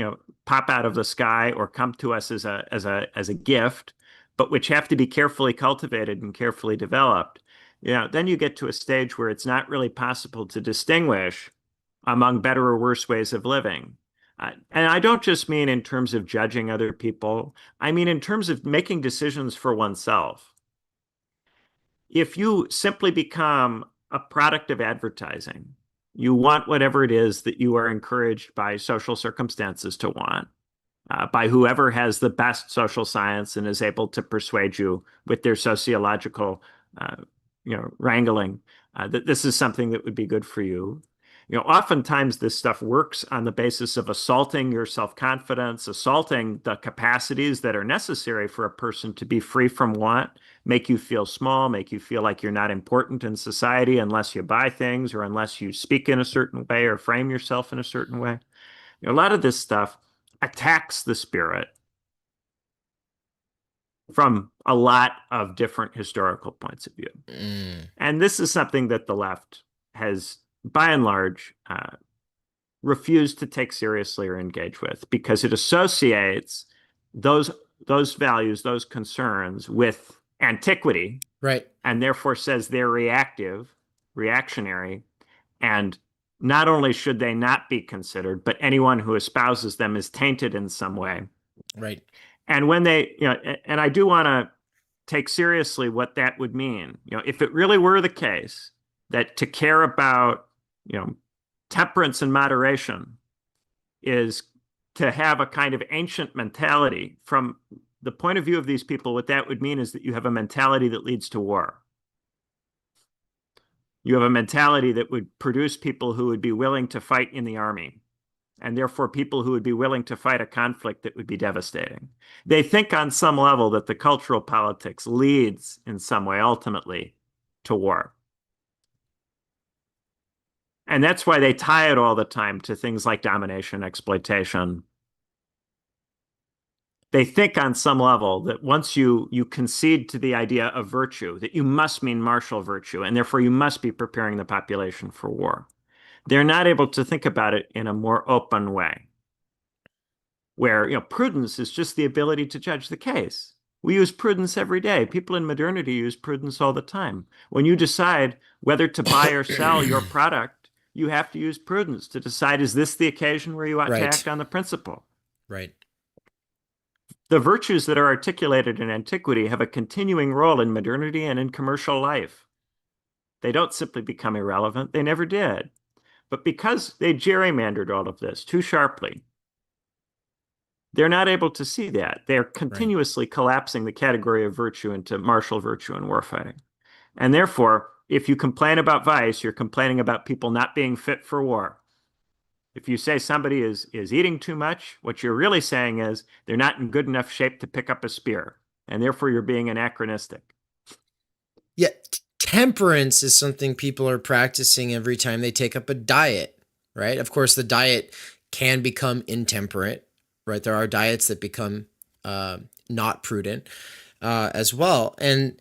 Speaker 1: pop out of the sky or come to us as a gift, but which have to be carefully cultivated and carefully developed, then you get to a stage where it's not really possible to distinguish among better or worse ways of living. And I don't just mean in terms of judging other people. I mean in terms of making decisions for oneself. If you simply become a product of advertising, you want whatever it is that you are encouraged by social circumstances to want, by whoever has the best social science and is able to persuade you with their sociological, wrangling, that this is something that would be good for you. Oftentimes this stuff works on the basis of assaulting your self-confidence, assaulting the capacities that are necessary for a person to be free from want, make you feel small, make you feel like you're not important in society unless you buy things or unless you speak in a certain way or frame yourself in a certain way. A lot of this stuff attacks the spirit from a lot of different historical points of view. And this is something that the left has, by and large, refused to take seriously or engage with, because it associates those values, those concerns with antiquity,
Speaker 2: right?
Speaker 1: And therefore says they're reactionary, and not only should they not be considered, but anyone who espouses them is tainted in some way,
Speaker 2: right?
Speaker 1: And when they, and I do want to take seriously what that would mean. If it really were the case that to care about, temperance and moderation is to have a kind of ancient mentality, from the point of view of these people, what that would mean is that you have a mentality that leads to war. You have a mentality that would produce people who would be willing to fight in the army, and therefore people who would be willing to fight a conflict that would be devastating. They think on some level that the cultural politics leads in some way ultimately to war. And that's why they tie it all the time to things like domination, exploitation. They think on some level that once you concede to the idea of virtue, that you must mean martial virtue, and therefore you must be preparing the population for war. They're not able to think about it in a more open way, where prudence is just the ability to judge the case. We use prudence every day. People in modernity use prudence all the time. When you decide whether to buy or sell your product, you have to use prudence to decide, is this the occasion where you ought to act on the principle?
Speaker 2: Right.
Speaker 1: The virtues that are articulated in antiquity have a continuing role in modernity and in commercial life. They don't simply become irrelevant. They never did. But because they gerrymandered all of this too sharply, they're not able to see that. They're continuously collapsing the category of virtue into martial virtue and warfighting. And therefore, if you complain about vice, you're complaining about people not being fit for war. If you say somebody is eating too much, what you're really saying is they're not in good enough shape to pick up a spear, and therefore you're being anachronistic.
Speaker 2: Yeah, temperance is something people are practicing every time they take up a diet, right? Of course, the diet can become intemperate, right? There are diets that become not prudent as well.
Speaker 1: And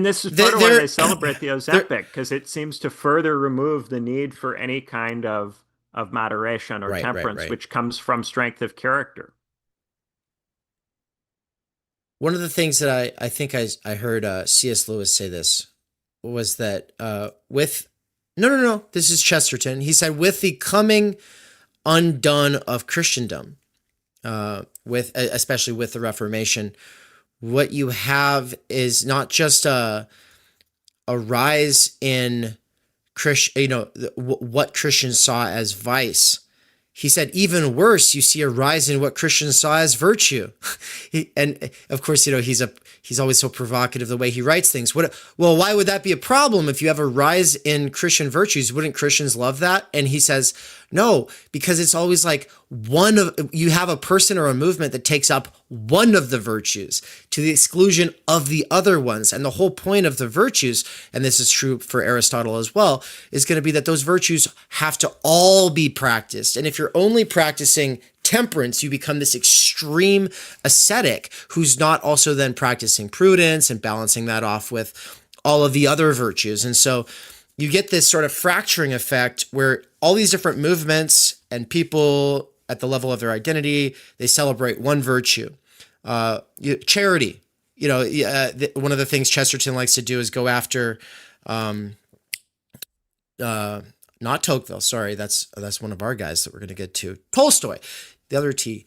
Speaker 1: this is part of why they celebrate the Ozempic, because it seems to further remove the need for any kind of moderation or temperance, which comes from strength of character.
Speaker 2: One of the things that I think I heard C.S. Lewis say this was that this is Chesterton. He said, with the coming undone of Christendom, especially with the Reformation, what you have is not just a rise in what Christians saw as vice. He said, even worse, you see a rise in what Christians saw as virtue. And of course, he's always so provocative the way he writes things. Well, why would that be a problem if you have a rise in Christian virtues? Wouldn't Christians love that? And he says, no, because it's always like you have a person or a movement that takes up one of the virtues to the exclusion of the other ones. And the whole point of the virtues, and this is true for Aristotle as well, is going to be that those virtues have to all be practiced. And if you're only practicing temperance, you become this extreme ascetic who's not also then practicing prudence and balancing that off with all of the other virtues. And so you get this sort of fracturing effect where all these different movements and people at the level of their identity, they celebrate one virtue. Charity, one of the things Chesterton likes to do is go after, not Tocqueville, sorry, that's one of our guys that we're going to get to. Tolstoy, the other T.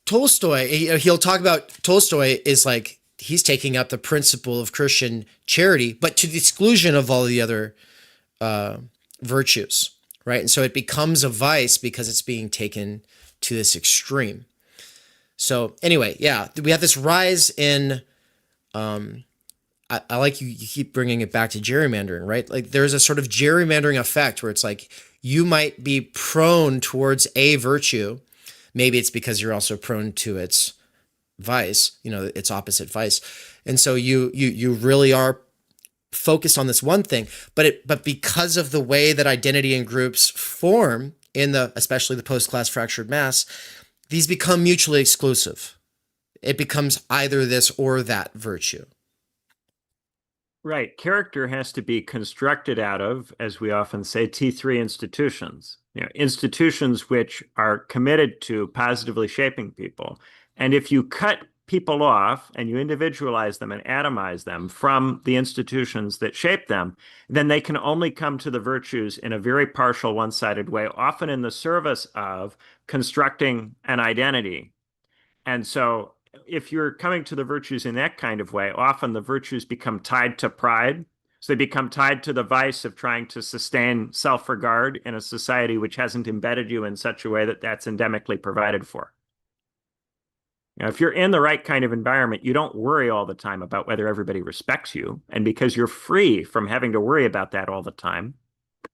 Speaker 2: Tolstoy, he'll talk about Tolstoy is like, he's taking up the principle of Christian charity, but to the exclusion of all the other virtues, right? And so it becomes a vice because it's being taken to this extreme. So anyway, yeah, we have this rise in, I like you keep bringing it back to gerrymandering, right? Like there's a sort of gerrymandering effect where it's like you might be prone towards a virtue. Maybe it's because you're also prone to its vice, its opposite vice. And so you really are focused on this one thing, but because of the way that identity and groups form especially the post-class fractured mass, these become mutually exclusive. It becomes either this or that virtue.
Speaker 1: Right. Character has to be constructed out of, as we often say, T3 institutions. Institutions which are committed to positively shaping people. And if you cut people off and you individualize them and atomize them from the institutions that shape them, then they can only come to the virtues in a very partial, one-sided way, often in the service of constructing an identity. And so if you're coming to the virtues in that kind of way, often the virtues become tied to pride. So they become tied to the vice of trying to sustain self-regard in a society which hasn't embedded you in such a way that that's endemically provided for. If you're in the right kind of environment, you don't worry all the time about whether everybody respects you. And because you're free from having to worry about that all the time,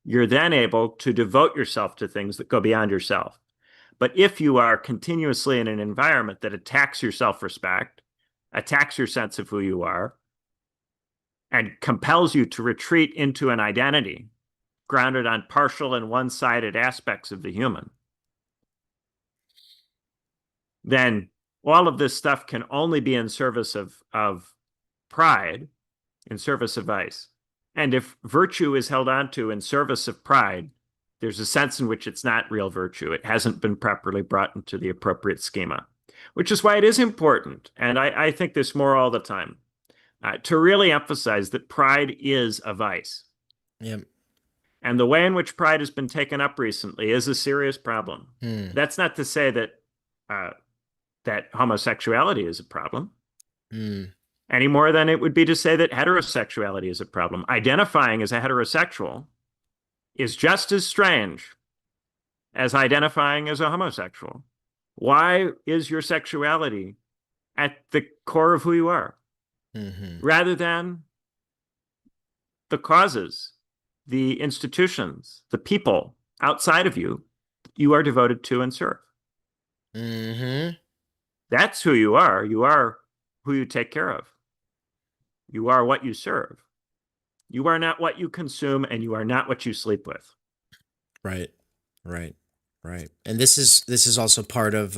Speaker 1: you're then able to devote yourself to things that go beyond yourself. But if you are continuously in an environment that attacks your self-respect, attacks your sense of who you are, and compels you to retreat into an identity grounded on partial and one-sided aspects of the human, then all of this stuff can only be in service of pride, in service of vice. And if virtue is held onto in service of pride, there's a sense in which it's not real virtue. It hasn't been properly brought into the appropriate schema, which is why it is important, and I think this more all the time, to really emphasize that pride is a vice.
Speaker 2: Yeah.
Speaker 1: And the way in which pride has been taken up recently is a serious problem. That's not to say that that homosexuality is a problem any more than it would be to say that heterosexuality is a problem. Identifying as a heterosexual is just as strange as identifying as a homosexual. Why is your sexuality at the core of who you are? rather than the causes, the institutions, the people outside of you you are devoted to and serve. That's who you are. You are who you take care of. You are what you serve. You are not what you consume, and you are not what you sleep with.
Speaker 2: Right. And this is also part of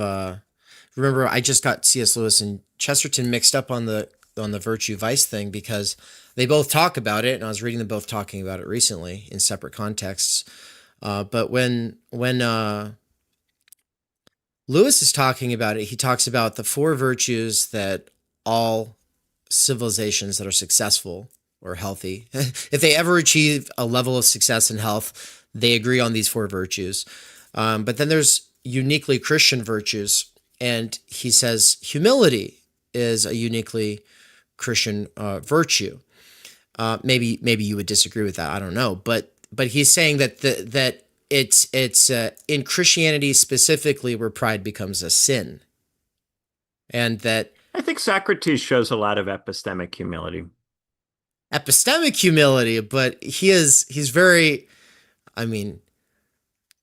Speaker 2: remember, I just got C.S. Lewis and Chesterton mixed up on the virtue vice thing because they both talk about it, and I was reading them both talking about it recently in separate contexts. But when Lewis is talking about it, he talks about the four virtues that all civilizations that are successful or healthy, if they ever achieve a level of success and health, they agree on these four virtues. But then there's uniquely Christian virtues, and he says humility is a uniquely Christian virtue. Maybe you would disagree with that. I don't know, but he's saying that that it's in Christianity specifically where pride becomes a sin, and that
Speaker 1: I think Socrates shows a lot of epistemic humility.
Speaker 2: But he's very, I mean,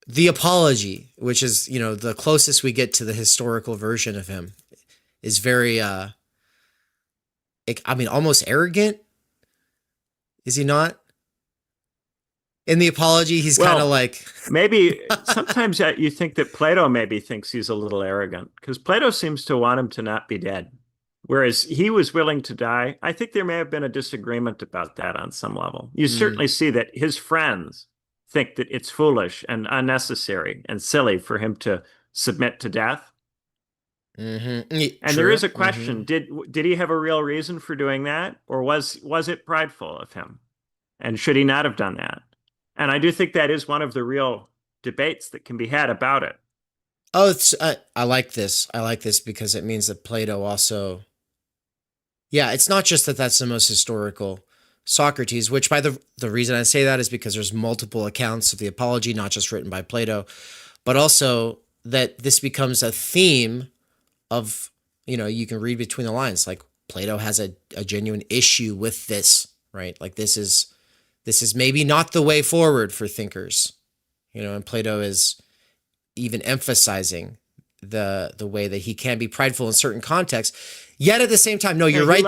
Speaker 2: the Apology, which is, the closest we get to the historical version of him, is very, almost arrogant. Is he not? In the Apology, he's kind of like...
Speaker 1: maybe sometimes you think that Plato maybe thinks he's a little arrogant, because Plato seems to want him to not be dead, whereas he was willing to die. I think there may have been a disagreement about that on some level. You certainly see that his friends think that it's foolish and unnecessary and silly for him to submit to death. And there is a question, did he have a real reason for doing that, or was it prideful of him? And should he not have done that? And I do think that is one of the real debates that can be had about it.
Speaker 2: Oh, I like this. I like this because it means that Plato also... Yeah, it's not just that that's the most historical Socrates, which by the reason I say that is because there's multiple accounts of the Apology, not just written by Plato, but also that this becomes a theme of, you can read between the lines, like Plato has a genuine issue with this, right? Like this is maybe not the way forward for thinkers, and Plato is even emphasizing the way that he can be prideful in certain contexts. Yet at the same time, no, you're right.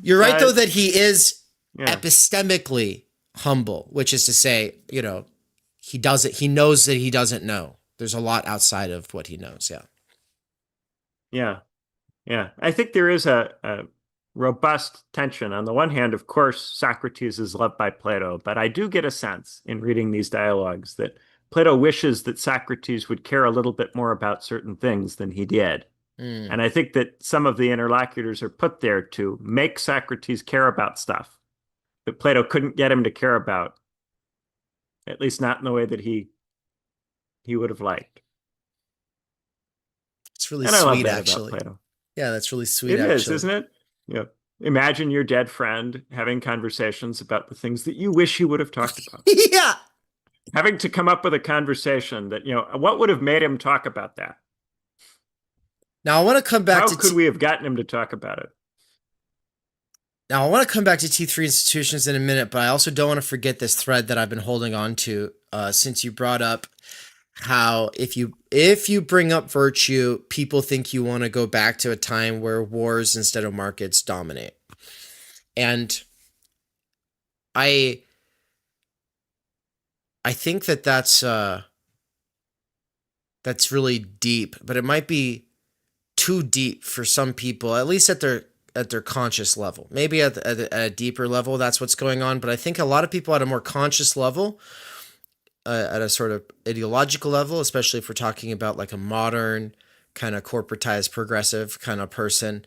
Speaker 2: You're right, though, that he is epistemically humble, which is to say, he knows that he doesn't know. There's a lot outside of what he knows.
Speaker 1: Yeah. I think there is a robust tension. On the one hand, of course, Socrates is loved by Plato, but I do get a sense in reading these dialogues that Plato wishes that Socrates would care a little bit more about certain things than he did. And I think that some of the interlocutors are put there to make Socrates care about stuff that Plato couldn't get him to care about, at least not in the way that he would have liked.
Speaker 2: It's really sweet, actually.
Speaker 1: Plato.
Speaker 2: Yeah, that's really sweet.
Speaker 1: It is, isn't it? Yeah. Imagine your dead friend having conversations about the things that you wish he would have talked about.
Speaker 2: Yeah.
Speaker 1: Having to come up with a conversation that, what would have made him talk about that?
Speaker 2: Now, I want to come back
Speaker 1: How could we have gotten him to talk about it?
Speaker 2: Now, I want to come back to T3 institutions in a minute, but I also don't want to forget this thread that I've been holding on to since you brought up how if you bring up virtue, people think you want to go back to a time where wars instead of markets dominate. And I think that's really deep, but it might be too deep for some people, at least at their conscious level. Maybe at a deeper level, that's what's going on. But I think a lot of people at a more conscious level, at a sort of ideological level, especially if we're talking about like a modern kind of corporatized progressive kind of person,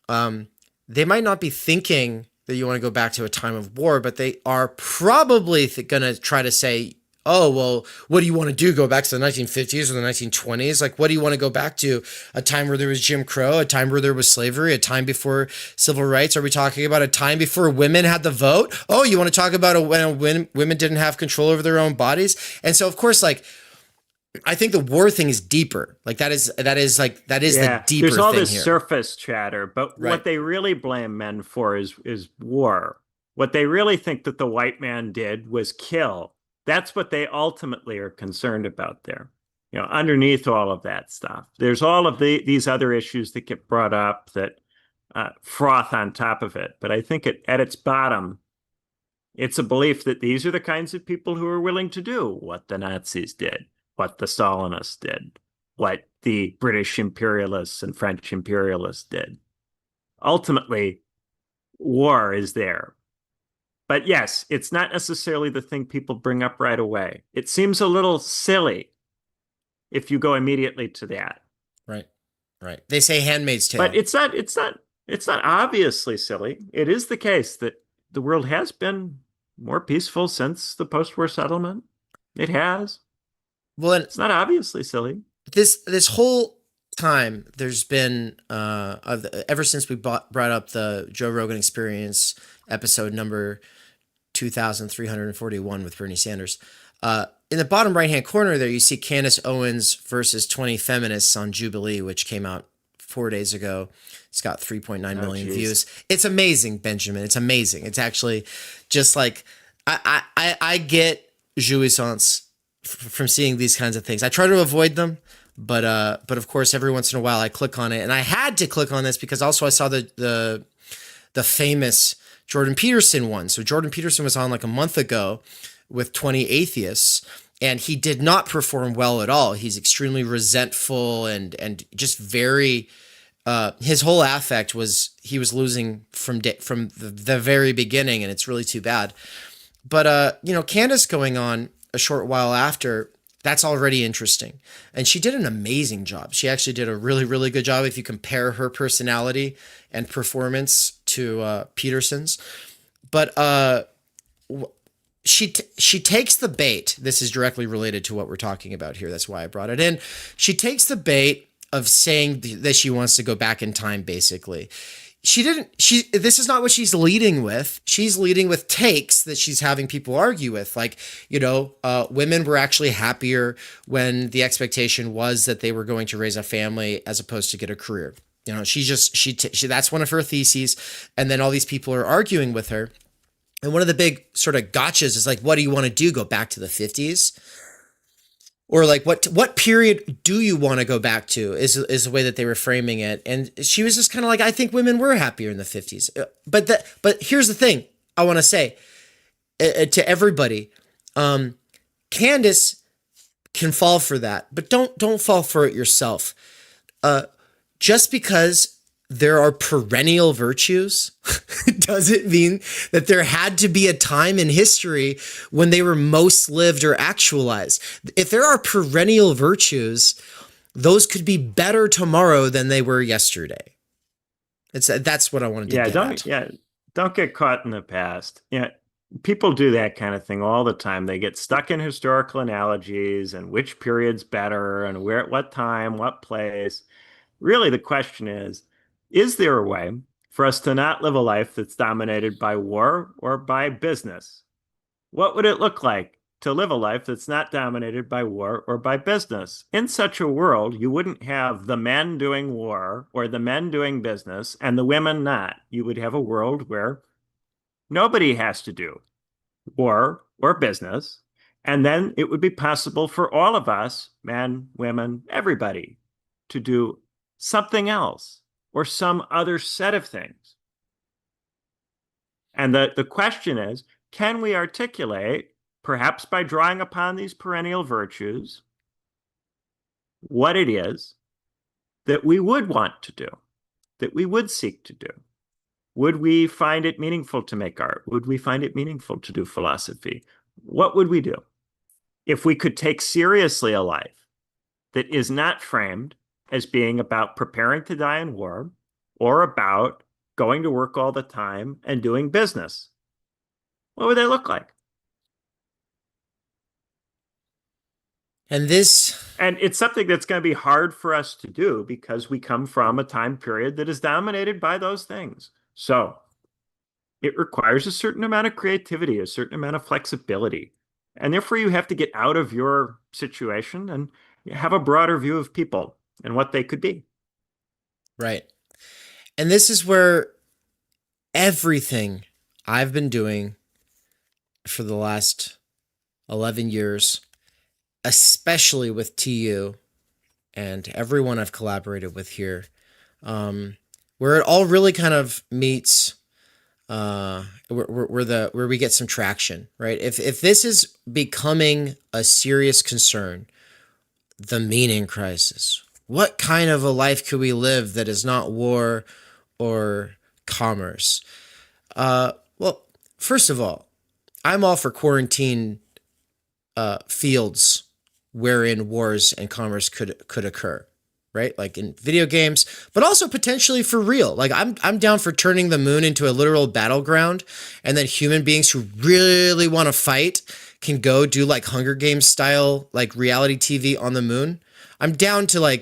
Speaker 2: they might not be thinking that you want to go back to a time of war, but they are probably going to try to say, oh, well, what do you want to do? Go back to the 1950s or the 1920s? Like, what do you want to go back to? A time where there was Jim Crow, a time where there was slavery, a time before civil rights? Are we talking about a time before women had the vote? Oh, you want to talk about when women didn't have control over their own bodies? And so, of course, like, I think the war thing is deeper. Like that is the deeper
Speaker 1: there's all
Speaker 2: thing
Speaker 1: this
Speaker 2: here.
Speaker 1: surface chatter, but
Speaker 2: Right.
Speaker 1: what they really blame men for is war. What they really think that the white man did was kill. That's what they ultimately are concerned about there. Underneath all of that stuff, there's all of these other issues that get brought up that froth on top of it. But I think at its bottom, it's a belief that these are the kinds of people who are willing to do what the Nazis did, what the Stalinists did, what the British imperialists and French imperialists did. Ultimately, war is there. But yes, it's not necessarily the thing people bring up right away. It seems a little silly if you go immediately to that.
Speaker 2: Right. Right. They say Handmaid's Tale.
Speaker 1: But it's not obviously silly. It is the case that the world has been more peaceful since the post-war settlement. It has.
Speaker 2: Well,
Speaker 1: it's not obviously silly.
Speaker 2: This whole time there's been ever since we brought up the Joe Rogan Experience episode number 2341 with Bernie Sanders. In the bottom right-hand corner there, you see Candace Owens versus 20 Feminists on Jubilee, which came out 4 days ago. It's got 3.9 million views. It's amazing, Benjamin. It's amazing. It's actually just like, I get jouissance from seeing these kinds of things. I try to avoid them, but of course, every once in a while I click on it. And I had to click on this because also I saw the famous Jordan Peterson one. So Jordan Peterson was on like a month ago with 20 Atheists, and he did not perform well at all. He's extremely resentful and just very, his whole affect was he was losing from the very beginning, and it's really too bad. But, Candace going on a short while after, that's already interesting. And she did an amazing job. She actually did a really, really good job if you compare her personality and performance to Peterson's. But she takes the bait. This is directly related to what we're talking about here. That's why I brought it in. She takes the bait of saying that she wants to go back in time, basically. This is not what she's leading with. She's leading with takes that she's having people argue with. Like, women were actually happier when the expectation was that they were going to raise a family as opposed to get a career. That's one of her theses. And then all these people are arguing with her. And one of the big sort of gotchas is like, what do you want to do? Go back to the 50s? Or like, what period do you want to go back to is the way that they were framing it. And she was just kind of like, I think women were happier in the 50s. But here's the thing I want to say to everybody. Candace can fall for that, but don't fall for it yourself. Just because there are perennial virtues doesn't mean that there had to be a time in history when they were most lived or actualized. If there are perennial virtues, those could be better tomorrow than they were yesterday. That's what I wanted to get at.
Speaker 1: Don't get caught in the past. People do that kind of thing all the time. They get stuck in historical analogies and which period's better and where at what time, what place. Really, the question is there a way for us to not live a life that's dominated by war or by business? What would it look like to live a life that's not dominated by war or by business? In such a world, you wouldn't have the men doing war or the men doing business and the women not. You would have a world where nobody has to do war or business. And then it would be possible for all of us, men, women, everybody, to do something else or some other set of things. And the question is, can we articulate, perhaps by drawing upon these perennial virtues, what it is that we would want to do, that we would seek to do? Would we find it meaningful to make art? Would we find it meaningful to do philosophy? What would we do if we could take seriously a life that is not framed as being about preparing to die in war or about going to work all the time and doing business? What would they look like?
Speaker 2: And
Speaker 1: it's something that's going to be hard for us to do because we come from a time period that is dominated by those things. So it requires a certain amount of creativity, a certain amount of flexibility. And therefore, you have to get out of your situation and have a broader view of people and what they could be.
Speaker 2: Right. And this is where everything I've been doing for the last 11 years, especially with TU and everyone I've collaborated with here, where it all really kind of meets, where we get some traction, right? If this is becoming a serious concern, the meaning crisis, what kind of a life could we live that is not war or commerce? Well, first of all, I'm all for quarantine fields wherein wars and commerce could occur, right? Like in video games, but also potentially for real. Like I'm down for turning the moon into a literal battleground, and then human beings who really want to fight can go do like Hunger Games style like reality TV on the moon. I'm down to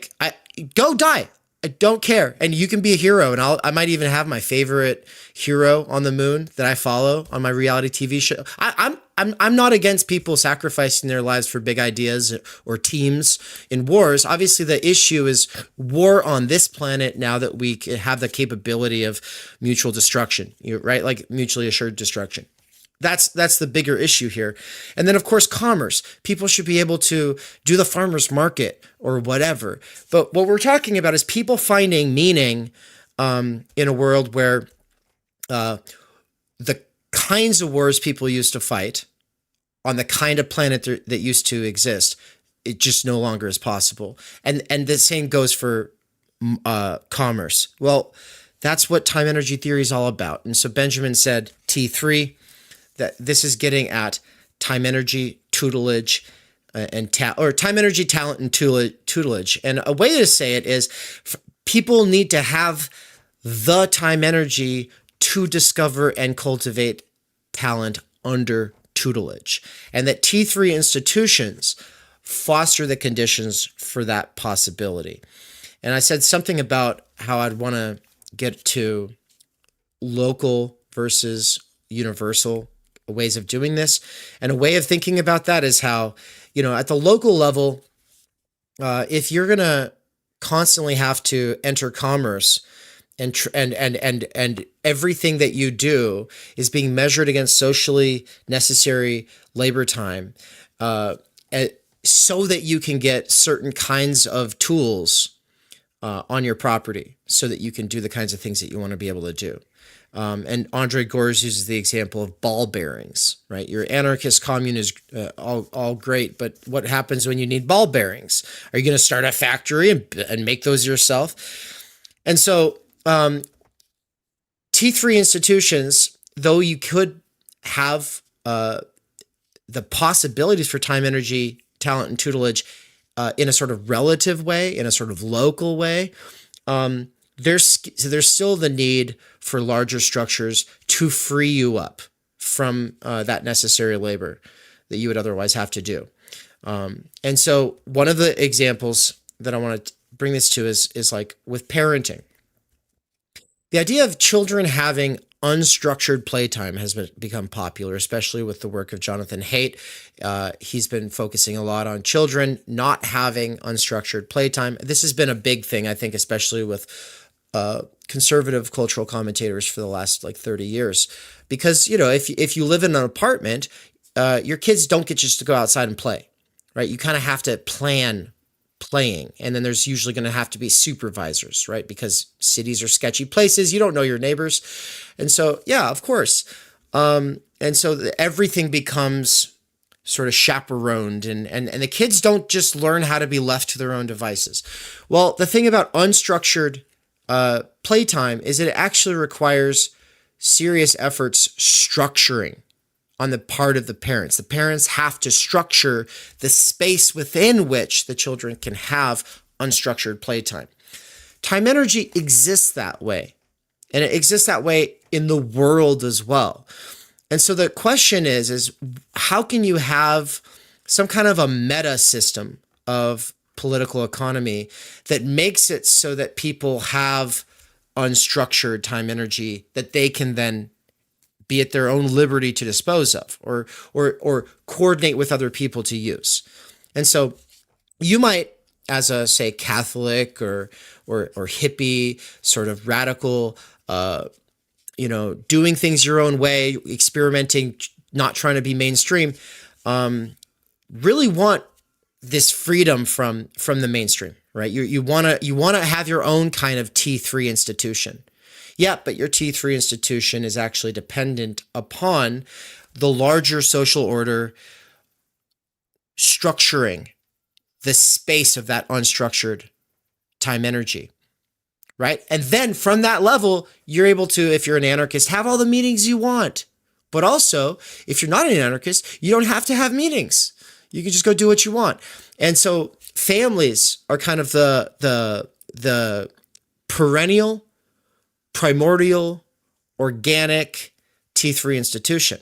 Speaker 2: go die. I don't care. And you can be a hero, and I might even have my favorite hero on the moon that I follow on my reality TV show. I'm not against people sacrificing their lives for big ideas or teams in wars. Obviously, the issue is war on this planet now that we have the capability of mutual destruction, right? Like mutually assured destruction. That's the bigger issue here. And then, of course, commerce. People should be able to do the farmer's market or whatever. But what we're talking about is people finding meaning in a world where the kinds of wars people used to fight on the kind of planet that used to exist, it just no longer is possible. And the same goes for commerce. Well, that's what time energy theory is all about. And so Benjamin said T3, that this is getting at time energy, tutelage, or time energy, talent, and tutelage. And a way to say it is people need to have the time energy to discover and cultivate talent under tutelage. And that T3 institutions foster the conditions for that possibility. And I said something about how I'd want to get to local versus universal ways of doing this. And a way of thinking about that is how, at the local level, if you're going to constantly have to enter commerce and everything that you do is being measured against socially necessary labor time, so that you can get certain kinds of tools on your property so that you can do the kinds of things that you want to be able to do. And Andre Gors uses the example of ball bearings, right? Your anarchist commune is all great, but what happens when you need ball bearings? Are you going to start a factory and make those yourself? And so T3 institutions, though you could have the possibilities for time, energy, talent, and tutelage in a sort of relative way, in a sort of local way, there's still the need for larger structures to free you up from that necessary labor that you would otherwise have to do. And so one of the examples that I want to bring this to is like with parenting. The idea of children having unstructured playtime has become popular, especially with the work of Jonathan Haidt. He's been focusing a lot on children not having unstructured playtime. This has been a big thing, I think, especially with conservative cultural commentators for the last 30 years. Because, if you live in an apartment, your kids don't get just to go outside and play, right? You kind of have to plan playing. And then there's usually going to have to be supervisors, right? Because cities are sketchy places. You don't know your neighbors. And so, yeah, of course. And so everything becomes sort of chaperoned and the kids don't just learn how to be left to their own devices. Well, the thing about unstructured playtime is it actually requires serious efforts structuring on the part of the parents. The parents have to structure the space within which the children can have unstructured playtime. Time energy exists that way, and it exists that way in the world as well. And so the question is how can you have some kind of a meta system of political economy that makes it so that people have unstructured time energy that they can then be at their own liberty to dispose of, or coordinate with other people to use. And so you might, as a, say, Catholic or hippie, sort of radical, doing things your own way, experimenting, not trying to be mainstream, really want this freedom from the mainstream, right? You want to have your own kind of T3 institution. Yeah, but your T3 institution is actually dependent upon the larger social order structuring the space of that unstructured time energy, right? And then from that level, you're able to, if you're an anarchist, have all the meetings you want. But also, if you're not an anarchist, you don't have to have meetings. You can just go do what you want. And so families are kind of the perennial, primordial, organic T3 institution.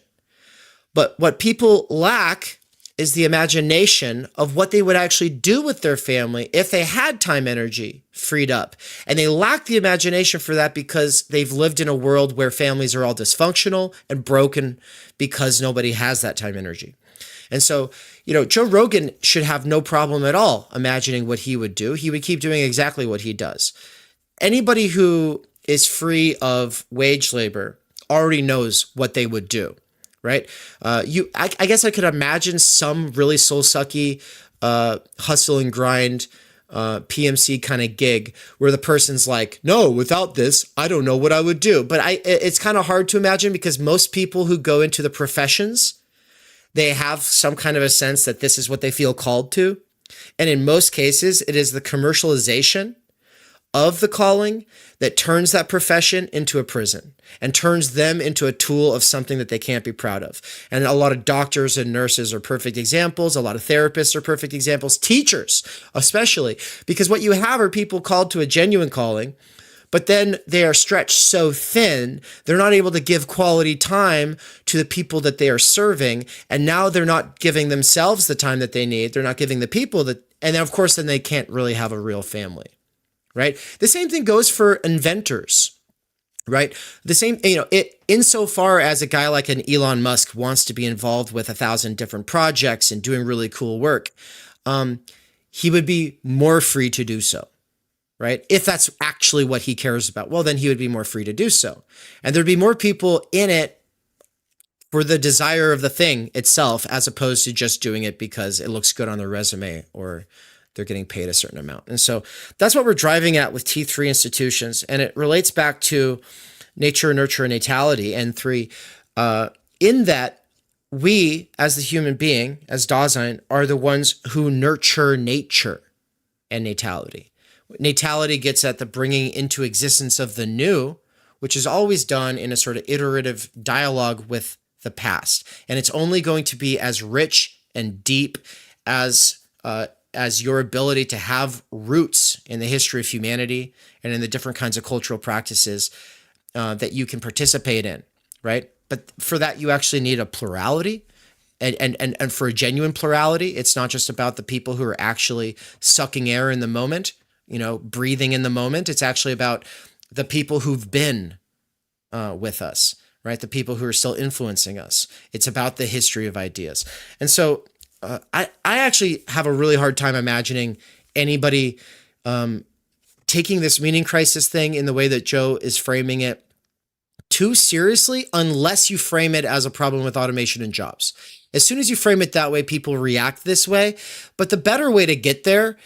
Speaker 2: But what people lack is the imagination of what they would actually do with their family if they had time energy freed up. And they lack the imagination for that because they've lived in a world where families are all dysfunctional and broken because nobody has that time energy. And so, Joe Rogan should have no problem at all imagining what he would do. He would keep doing exactly what he does. Anybody who is free of wage labor already knows what they would do. Right? I guess I could imagine some really soul-sucky hustle and grind PMC kind of gig where the person's like, no, without this, I don't know what I would do. But it's kind of hard to imagine because most people who go into the professions, they have some kind of a sense that this is what they feel called to. And in most cases, it is the commercialization of the calling that turns that profession into a prison and turns them into a tool of something that they can't be proud of. And a lot of doctors and nurses are perfect examples. A lot of therapists are perfect examples. Teachers, especially, because what you have are people called to a genuine calling, but then they are stretched so thin, they're not able to give quality time to the people that they are serving. And now they're not giving themselves the time that they need. They're not giving the people that, and then of course, then they can't really have a real family. Right? The same thing goes for inventors, right? The same, insofar as a guy like an Elon Musk wants to be involved with 1,000 different projects and doing really cool work, he would be more free to do so, right? If that's actually what he cares about, well, then he would be more free to do so. And there'd be more people in it for the desire of the thing itself, as opposed to just doing it because it looks good on their resume or they're getting paid a certain amount. And so that's what we're driving at with T3 institutions. And it relates back to nature, nurture, and natality. And 3, in that we, as the human being, as Dasein, are the ones who nurture nature and natality. Natality gets at the bringing into existence of the new, which is always done in a sort of iterative dialogue with the past. And it's only going to be as rich and deep as your ability to have roots in the history of humanity and in the different kinds of cultural practices that you can participate in, right? But for that, you actually need a plurality. And for a genuine plurality, it's not just about the people who are actually sucking air in the moment, breathing in the moment. It's actually about the people who've been with us, right? The people who are still influencing us. It's about the history of ideas. And so I actually have a really hard time imagining anybody taking this meaning crisis thing in the way that Joe is framing it too seriously, unless you frame it as a problem with automation and jobs. As soon as you frame it that way, people react this way. But the better way to get there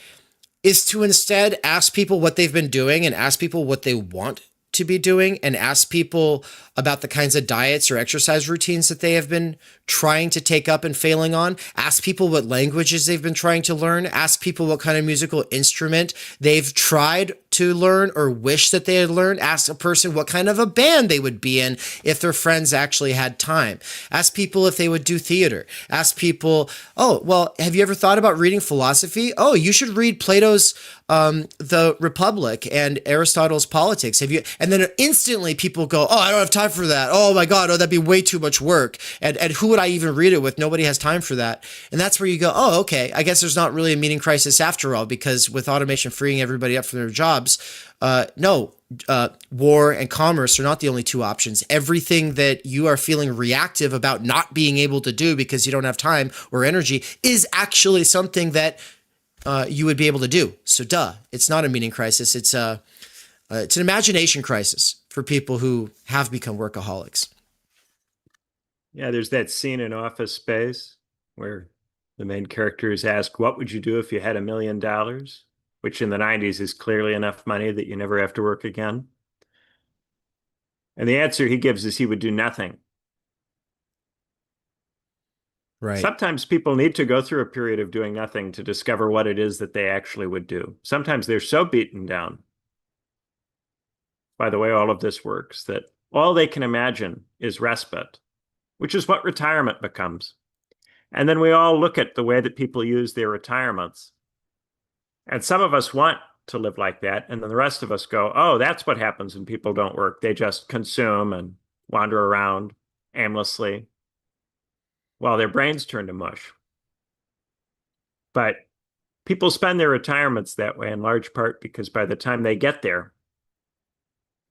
Speaker 2: is to instead ask people what they've been doing and ask people what they want to be doing and ask people about the kinds of diets or exercise routines that they have been trying to take up and failing on. Ask people what languages they've been trying to learn. Ask people what kind of musical instrument they've tried to learn or wish that they had learned. Ask a person what kind of a band they would be in if their friends actually had time. Ask people if they would do theater. Ask people, oh, well, have you ever thought about reading philosophy? Oh, you should read Plato's The Republic and Aristotle's Politics. Have you? And then instantly people go, oh, I don't have time for that. Oh my God, oh, that'd be way too much work. And who would I even read it with? Nobody has time for that. And that's where you go, oh, okay, I guess there's not really a meaning crisis after all, because with automation freeing everybody up from their jobs, jobs. No, war and commerce are not the only two options. Everything that you are feeling reactive about not being able to do because you don't have time or energy is actually something that you would be able to do. So it's not a meaning crisis. It's an imagination crisis for people who have become workaholics.
Speaker 1: Yeah, there's that scene in Office Space where the main character is asked, what would you do if you had $1 million? Which in the 90s is clearly enough money that you never have to work again. And the answer he gives is he would do nothing.
Speaker 2: Right.
Speaker 1: Sometimes people need to go through a period of doing nothing to discover what it is that they actually would do. Sometimes they're so beaten down by the way all of this works that all they can imagine is respite, which is what retirement becomes. And then we all look at the way that people use their retirements. And some of us want to live like that. And then the rest of us go, oh, that's what happens when people don't work. They just consume and wander around aimlessly while their brains turn to mush. But people spend their retirements that way in large part because by the time they get there,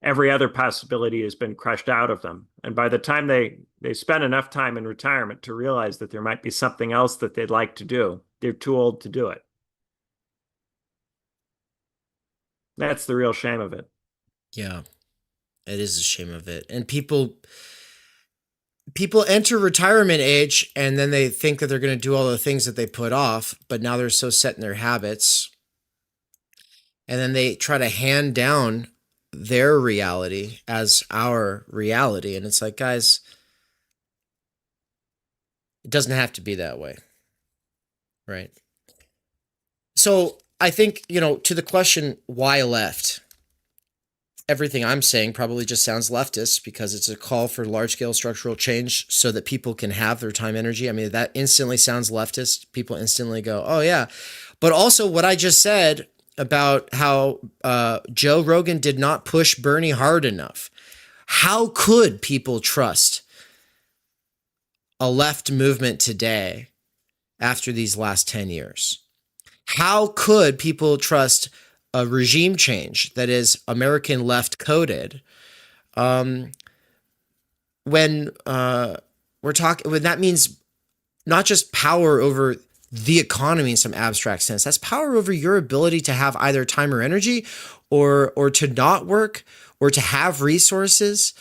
Speaker 1: every other possibility has been crushed out of them. And by the time they spend enough time in retirement to realize that there might be something else that they'd like to do, they're too old to do it. That's the real shame of it.
Speaker 2: Yeah, it is a shame of it. And people enter retirement age and then they think that they're going to do all the things that they put off, but now they're so set in their habits. And then they try to hand down their reality as our reality. And it's like, guys, it doesn't have to be that way. Right. So I think, to the question, why left? Everything I'm saying probably just sounds leftist because it's a call for large-scale structural change so that people can have their time energy. I mean, that instantly sounds leftist. People instantly go, oh, yeah. But also what I just said about how Joe Rogan did not push Bernie hard enough. How could people trust a left movement today after these last 10 years? How could people trust a regime change that is American left coded when that means not just power over the economy in some abstract sense, that's power over your ability to have either time or energy or to not work or to have resources,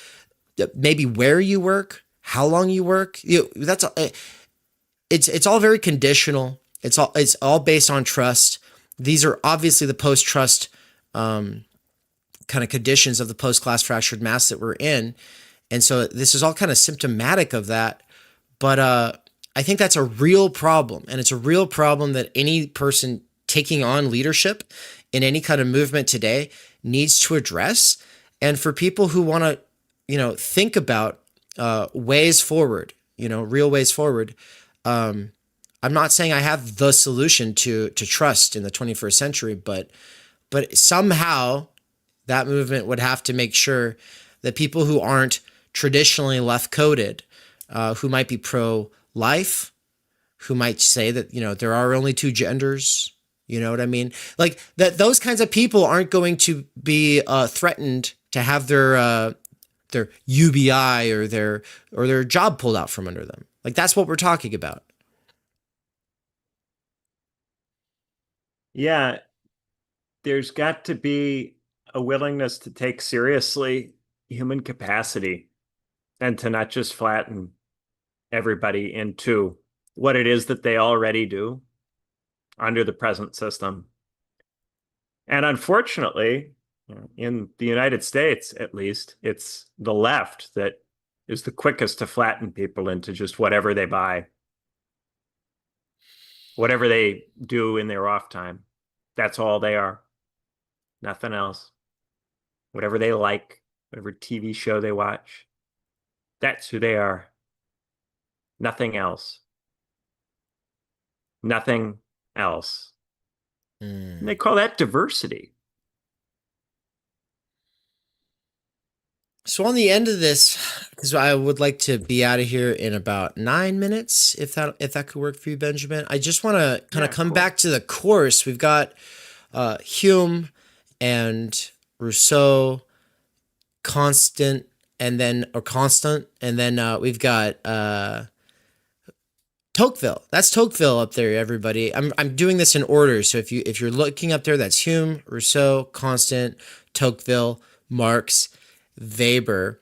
Speaker 2: maybe where you work, how long you work. It's all very conditional. It's all based on trust. These are obviously the post-trust kind of conditions of the post-class fractured mass that we're in. And so this is all kind of symptomatic of that. But I think that's a real problem. And it's a real problem that any person taking on leadership in any kind of movement today needs to address. And for people who want to, think about ways forward, real ways forward, I'm not saying I have the solution to trust in the 21st century, but somehow that movement would have to make sure that people who aren't traditionally left coded, who might be pro-life, who might say that, there are only two genders, you know what I mean? Like that, those kinds of people aren't going to be threatened to have their UBI or their job pulled out from under them. Like that's what we're talking about.
Speaker 1: Yeah, there's got to be a willingness to take seriously human capacity and to not just flatten everybody into what it is that they already do under the present system. And unfortunately, in the United States, at least, it's the left that is the quickest to flatten people into just whatever they buy, whatever they do in their off time. That's all they are. Nothing else. Whatever they like, whatever TV show they watch, that's who they are. Nothing else. Nothing else. And they call that diversity.
Speaker 2: So on the end of this, because I would like to be out of here in about 9 minutes, if that could work for you, Benjamin. I just want to kind of come back to the course. We've got Hume and Rousseau, constant, and then we've got Tocqueville. That's Tocqueville up there, everybody. I'm doing this in order. So if you're looking up there, that's Hume, Rousseau, Constant, Tocqueville, Marx, Weber.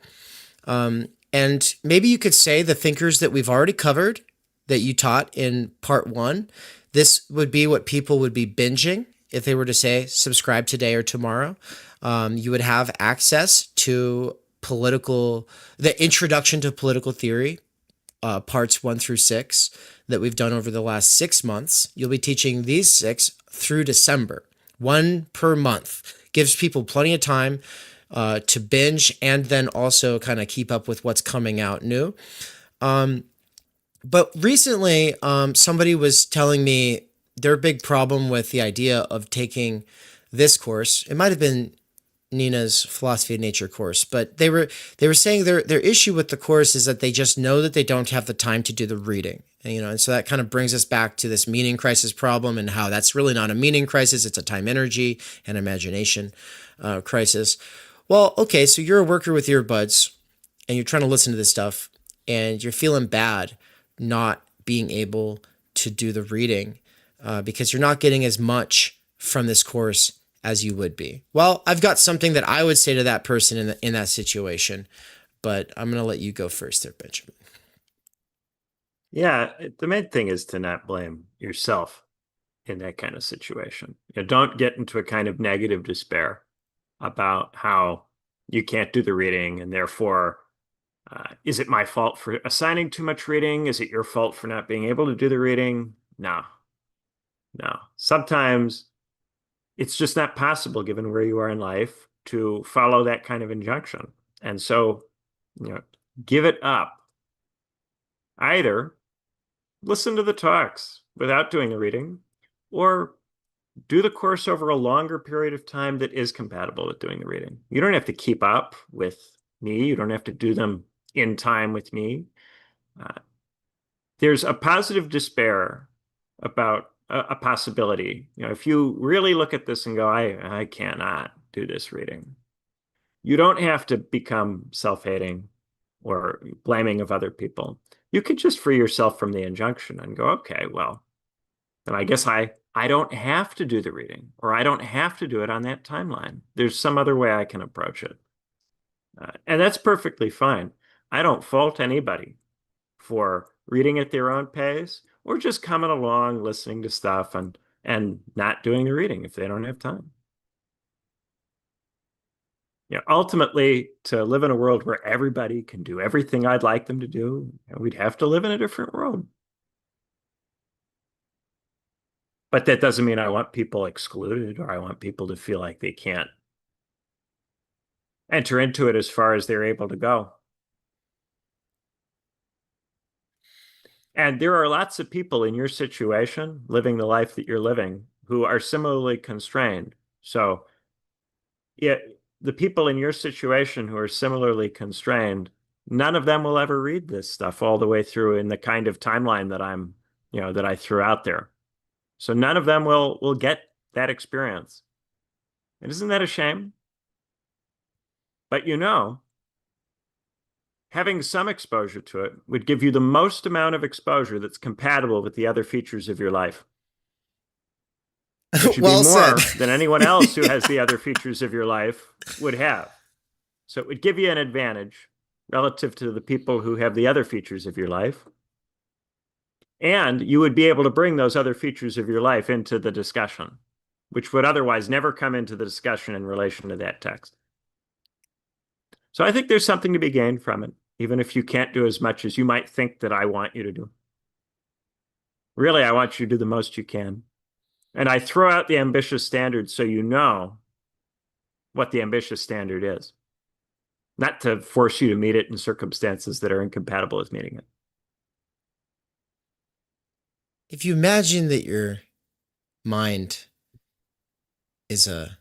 Speaker 2: And maybe you could say the thinkers that we've already covered that you taught in part 1, this would be what people would be binging if they were to say subscribe today or tomorrow. You would have access to the introduction to political theory, parts 1 through 6 that we've done over the last 6 months. You'll be teaching these 6 through December, 1 per month. Gives people plenty of time to binge and then also kind of keep up with what's coming out new. But recently, somebody was telling me their big problem with the idea of taking this course. It might have been Nina's philosophy of nature course, but they were saying their issue with the course is that they just know that they don't have the time to do the reading. And so that kind of brings us back to this meaning crisis problem and how that's really not a meaning crisis. It's a time energy and imagination crisis. Well, okay, so you're a worker with earbuds and you're trying to listen to this stuff and you're feeling bad not being able to do the reading because you're not getting as much from this course as you would be. Well, I've got something that I would say to that person in that situation, but I'm going to let you go first there, Benjamin.
Speaker 1: Yeah, the main thing is to not blame yourself in that kind of situation. Don't get into a kind of negative despair about how you can't do the reading and therefore is it my fault for assigning too much reading? Is it your fault for not being able to do the reading? No. Sometimes it's just not possible, given where you are in life, to follow that kind of injunction. And so, give it up. Either listen to the talks without doing the reading, or do the course over a longer period of time that is compatible with doing the reading. You don't have to keep up with me. You don't have to do them in time with me. There's a positive despair about a possibility. If you really look at this and go, I cannot do this reading, you don't have to become self-hating or blaming of other people. You could just free yourself from the injunction and go, okay, well, then I guess I don't have to do the reading, or I don't have to do it on that timeline. There's some other way I can approach it. And that's perfectly fine. I don't fault anybody for reading at their own pace or just coming along, listening to stuff and not doing the reading if they don't have time. Ultimately, to live in a world where everybody can do everything I'd like them to do, we'd have to live in a different world. But that doesn't mean I want people excluded or I want people to feel like they can't enter into it as far as they're able to go. And there are lots of people in your situation living the life that you're living who are similarly constrained. So the people in your situation who are similarly constrained, none of them will ever read this stuff all the way through in the kind of timeline that that I threw out there. So none of them will get that experience. And isn't that a shame? But having some exposure to it would give you the most amount of exposure that's compatible with the other features of your life. Which would
Speaker 2: Well
Speaker 1: be more
Speaker 2: said.
Speaker 1: than anyone else who has the other features of your life would have. So it would give you an advantage relative to the people who have the other features of your life. And you would be able to bring those other features of your life into the discussion, which would otherwise never come into the discussion in relation to that text. So I think there's something to be gained from it, even if you can't do as much as you might think that I want you to do. Really, I want you to do the most you can. And I throw out the ambitious standard so you know what the ambitious standard is, not to force you to meet it in circumstances that are incompatible with meeting it.
Speaker 2: If you imagine that your mind is a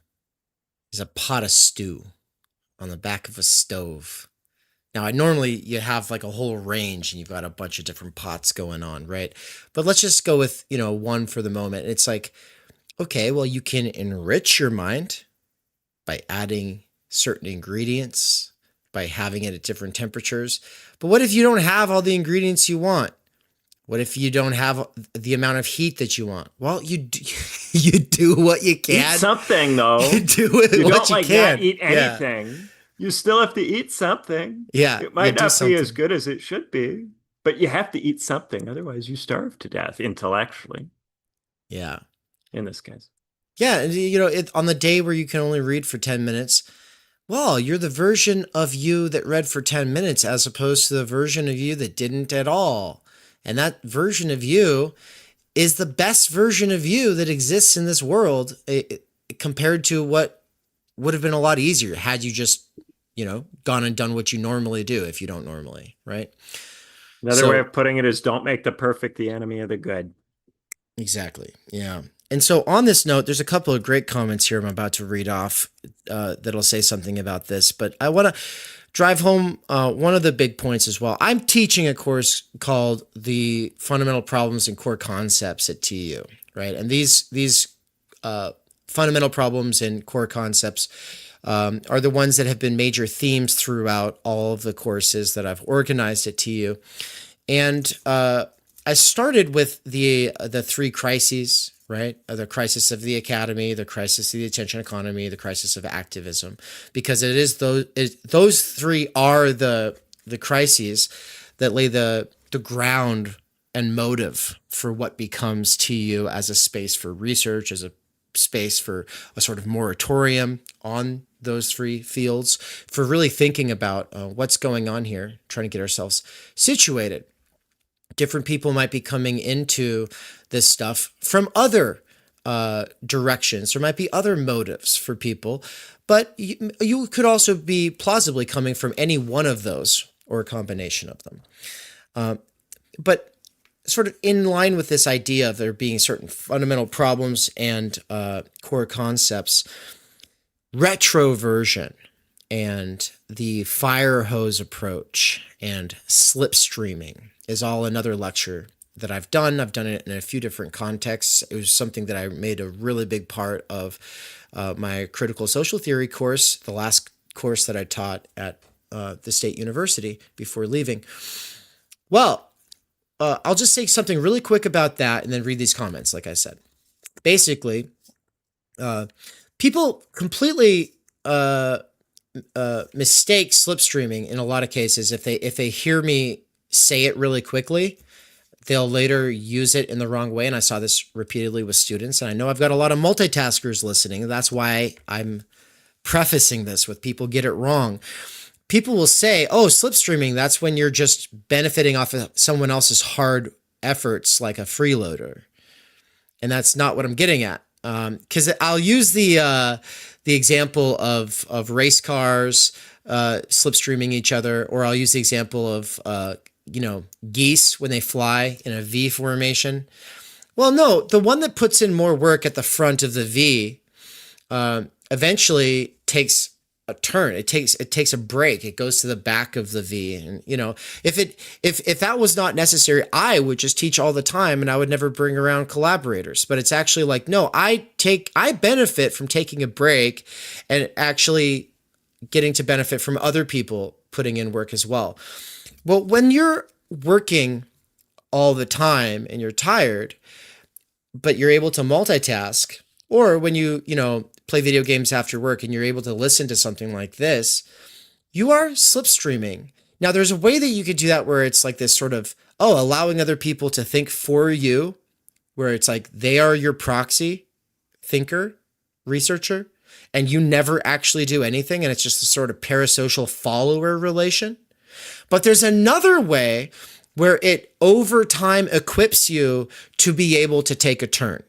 Speaker 2: pot of stew on the back of a stove. Now, normally you have like a whole range and you've got a bunch of different pots going on, right? But let's just go with, one for the moment. It's like, okay, well, you can enrich your mind by adding certain ingredients, by having it at different temperatures. But what if you don't have all the ingredients you want? What if you don't have the amount of heat that you want? Well, you do what you can.
Speaker 1: Eat something, though.
Speaker 2: You do
Speaker 1: You
Speaker 2: what
Speaker 1: don't
Speaker 2: you
Speaker 1: like
Speaker 2: can.
Speaker 1: not eat anything. You still have to eat something.
Speaker 2: Yeah.
Speaker 1: It might not be as good as it should be, but you have to eat something. Otherwise, you starve to death intellectually.
Speaker 2: Yeah.
Speaker 1: In this case.
Speaker 2: Yeah. And, on the day where you can only read for 10 minutes, well, you're the version of you that read for 10 minutes as opposed to the version of you that didn't at all. And that version of you is the best version of you that exists in this world compared to what would have been a lot easier had you just, gone and done what you normally do if you don't normally, right?
Speaker 1: Another way of putting it is don't make the perfect the enemy of the good. Exactly.
Speaker 2: Yeah. And so on this note, there's a couple of great comments here I'm about to read off that'll say something about this, but I want to drive home one of the big points as well. I'm teaching a course called The Fundamental Problems and Core Concepts at TU, right? And these fundamental problems and core concepts are the ones that have been major themes throughout all of the courses that I've organized at TU. And I started with the three crises, right? The crisis of the academy, the crisis of the attention economy, the crisis of activism, because it is those three are the crises that lay the ground and motive for what becomes TU as a space for research, as a space for a sort of moratorium on those three fields, for really thinking about what's going on here, trying to get ourselves situated. Different people might be coming into this stuff from other directions. There might be other motives for people, but you could also be plausibly coming from any one of those or a combination of them. But sort of in line with this idea of there being certain fundamental problems and core concepts, retroversion and the fire hose approach and slipstreaming is all another lecture that I've done. I've done it in a few different contexts. It was something that I made a really big part of my critical social theory course, the last course that I taught at the State University before leaving. Well, I'll just say something really quick about that and then read these comments, like I said. Basically, people completely mistake slipstreaming in a lot of cases. If they hear me say it really quickly, they'll later use it in the wrong way. And I saw this repeatedly with students. And I know I've got a lot of multitaskers listening. That's why I'm prefacing this with people get it wrong. People will say, oh, slipstreaming, that's when you're just benefiting off of someone else's hard efforts like a freeloader. And that's not what I'm getting at. Because I'll use the example of race cars slipstreaming each other, or I'll use the example of geese when they fly in a V formation. Well, no, the one that puts in more work at the front of the V eventually takes a turn. It takes a break. It goes to the back of the V. And if that was not necessary, I would just teach all the time and I would never bring around collaborators. But it's actually like, no, I benefit from taking a break and actually getting to benefit from other people putting in work as well. Well, when you're working all the time and you're tired, but you're able to multitask, or when you play video games after work and you're able to listen to something like this, you are slipstreaming. Now, there's a way that you could do that where it's like this sort of, allowing other people to think for you, where it's like they are your proxy thinker, researcher, and you never actually do anything. And it's just a sort of parasocial follower relation. But there's another way where it over time equips you to be able to take a turn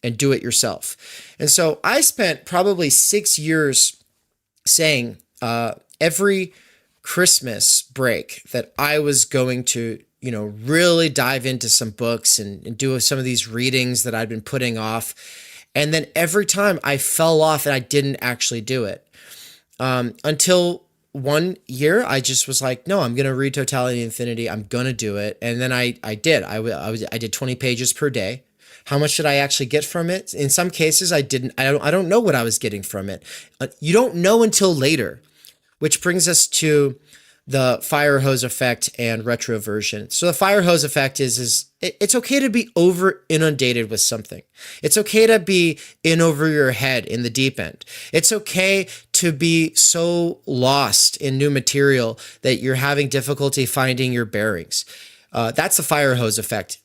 Speaker 2: and do it yourself. And so I spent probably 6 years saying every Christmas break that I was going to, really dive into some books and do some of these readings that I'd been putting off. And then every time I fell off and I didn't actually do it until one year I just was like, no, I'm going to read Totality and Infinity. I'm going to do it. And then I did. I did 20 pages per day How much did I actually get from it? In some cases, I didn't. I don't know what I was getting from it. You don't know until later, which brings us to the fire hose effect and retroversion. So the fire hose effect is it's okay to be over inundated with something. It's okay to be in over your head in the deep end. It's okay to be so lost in new material that you're having difficulty finding your bearings. That's the fire hose effect.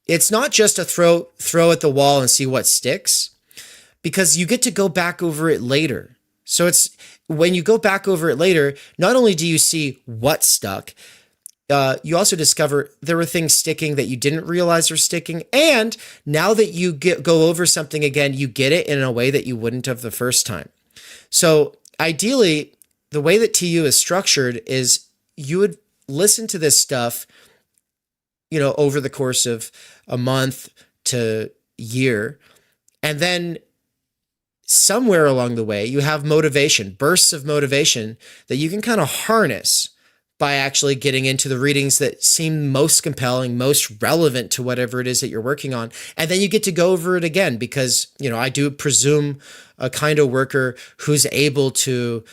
Speaker 2: It's not just a throw at the wall and see what sticks, because you get to go back over it later. So it's when you go back over it later, not only do you see what stuck, you also discover there were things sticking that you didn't realize were sticking. And now that you go over something again, you get it in a way that you wouldn't have the first time. So ideally, the way that TU is structured is you would listen to this stuff, over the course of a month to year, and then somewhere along the way, you have motivation, bursts of motivation that you can kind of harness by actually getting into the readings that seem most compelling, most relevant to whatever it is that you're working on. And then you get to go over it again because, I do presume a kind of worker who's able to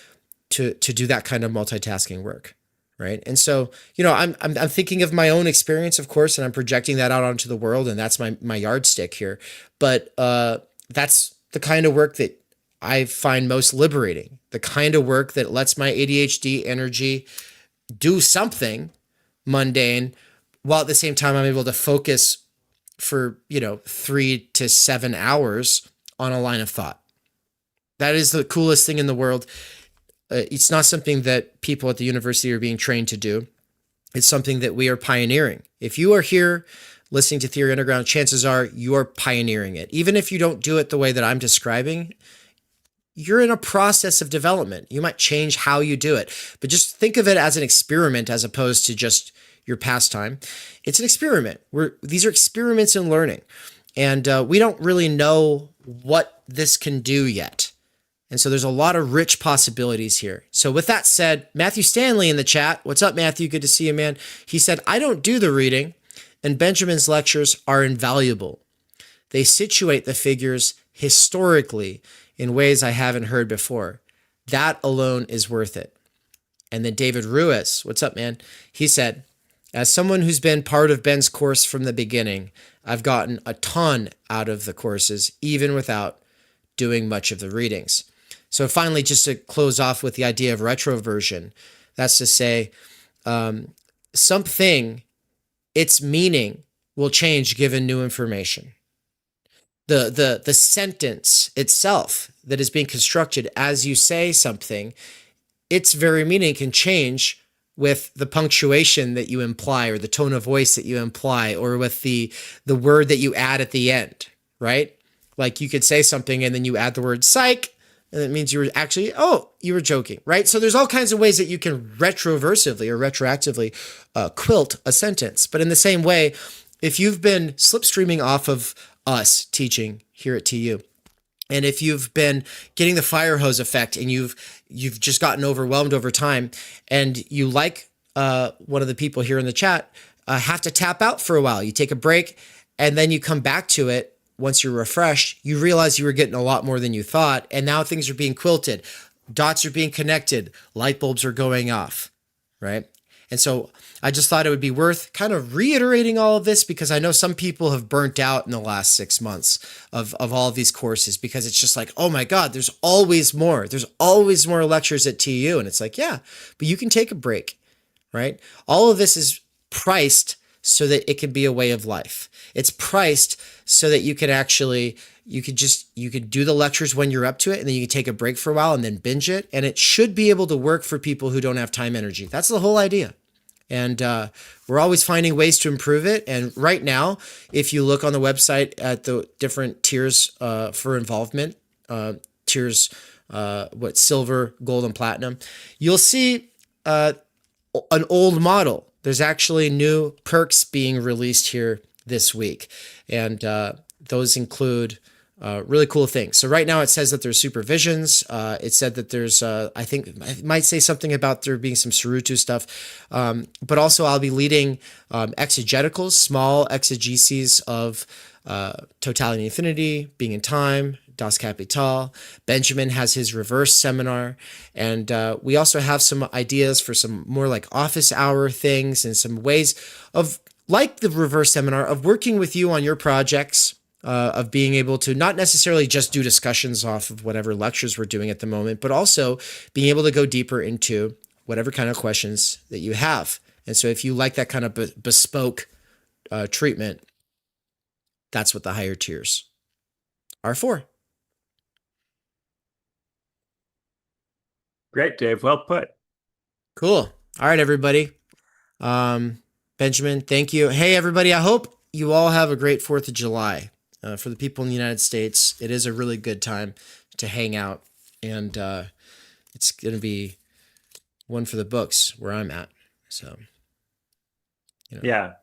Speaker 2: do that kind of multitasking work. Right. And so, I'm thinking of my own experience, of course, and I'm projecting that out onto the world. And that's my yardstick here. But that's the kind of work that I find most liberating, the kind of work that lets my ADHD energy do something mundane while at the same time I'm able to focus for, 3 to 7 hours on a line of thought. That is the coolest thing in the world. It's not something that people at the university are being trained to do. It's something that we are pioneering. If you are here listening to Theory Underground, chances are you are pioneering it. Even if you don't do it the way that I'm describing, you're in a process of development. You might change how you do it, but just think of it as an experiment as opposed to just your pastime. It's an experiment. These are experiments in learning, and we don't really know what this can do yet. And so there's a lot of rich possibilities here. So with that said, Matthew Stanley in the chat. What's up, Matthew? Good to see you, man. He said, I don't do the reading, and Benjamin's lectures are invaluable. They situate the figures historically in ways I haven't heard before. That alone is worth it. And then David Ruiz, what's up, man? He said, as someone who's been part of Ben's course from the beginning, I've gotten a ton out of the courses, even without doing much of the readings. So finally, just to close off with the idea of retroversion, that's to say, something, its meaning will change given new information. The sentence itself that is being constructed as you say something, its very meaning can change with the punctuation that you imply, or the tone of voice that you imply, or with the word that you add at the end, right? Like you could say something and then you add the word psych, and it means you were actually, you were joking, right? So there's all kinds of ways that you can retroversively or retroactively quilt a sentence. But in the same way, if you've been slipstreaming off of us teaching here at TU, and if you've been getting the fire hose effect and you've just gotten overwhelmed over time, and you like one of the people here in the chat, have to tap out for a while. You take a break and then you come back to it. Once you're refreshed, you realize you were getting a lot more than you thought, and now things are being quilted. Dots are being connected. Light bulbs are going off, right? And so I just thought it would be worth kind of reiterating all of this, because I know some people have burnt out in the last 6 months of all of these courses, because it's just like, oh my God, there's always more. There's always more lectures at TU. And it's like, yeah, but you can take a break, right? All of this is priced so that it can be a way of life. It's priced so that you could actually, you could do the lectures when you're up to it, and then you can take a break for a while and then binge it. And it should be able to work for people who don't have time energy. That's the whole idea. And we're always finding ways to improve it. And right now, if you look on the website at the different tiers for involvement, tiers, silver, gold, and platinum, you'll see an old model. There's actually new perks being released here this week. And those include really cool things. So right now it says that there's supervisions. It said that there's, I think it might say something about there being some Sarutu stuff. But also I'll be leading exegeticals, small exegeses of Totality and Infinity, Being in Time, Das Kapital. Benjamin has his reverse seminar. And we also have some ideas for some more like office hour things and some ways of, like the reverse seminar, of working with you on your projects, of being able to not necessarily just do discussions off of whatever lectures we're doing at the moment, but also being able to go deeper into whatever kind of questions that you have. And so if you like that kind of bespoke treatment, that's what the higher tiers are for.
Speaker 1: Great, Dave. Well put.
Speaker 2: Cool. All right, everybody. Benjamin, thank you. Hey, everybody. I hope you all have a great 4th of July. For the people in the United States, it is a really good time to hang out. And it's going to be one for the books where I'm at. So, you know.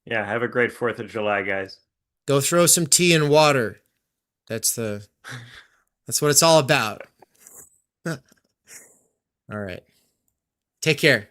Speaker 1: Yeah. Have a great 4th of July, guys.
Speaker 2: Go throw some tea and water. That's what it's all about. All right. Take care.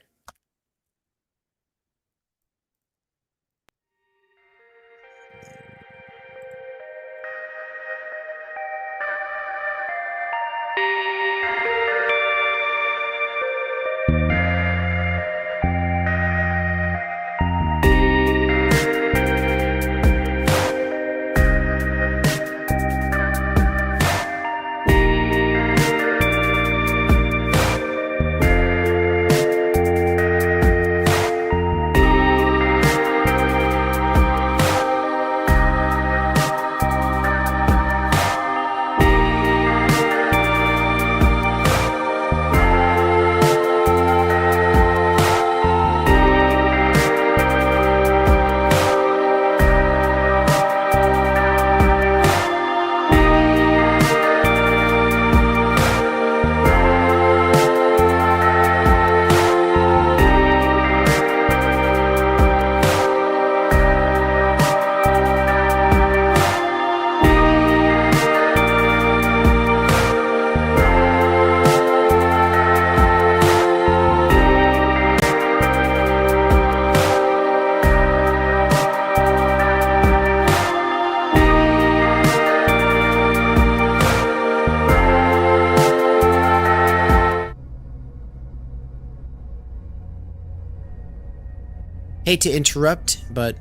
Speaker 2: Hate to interrupt, but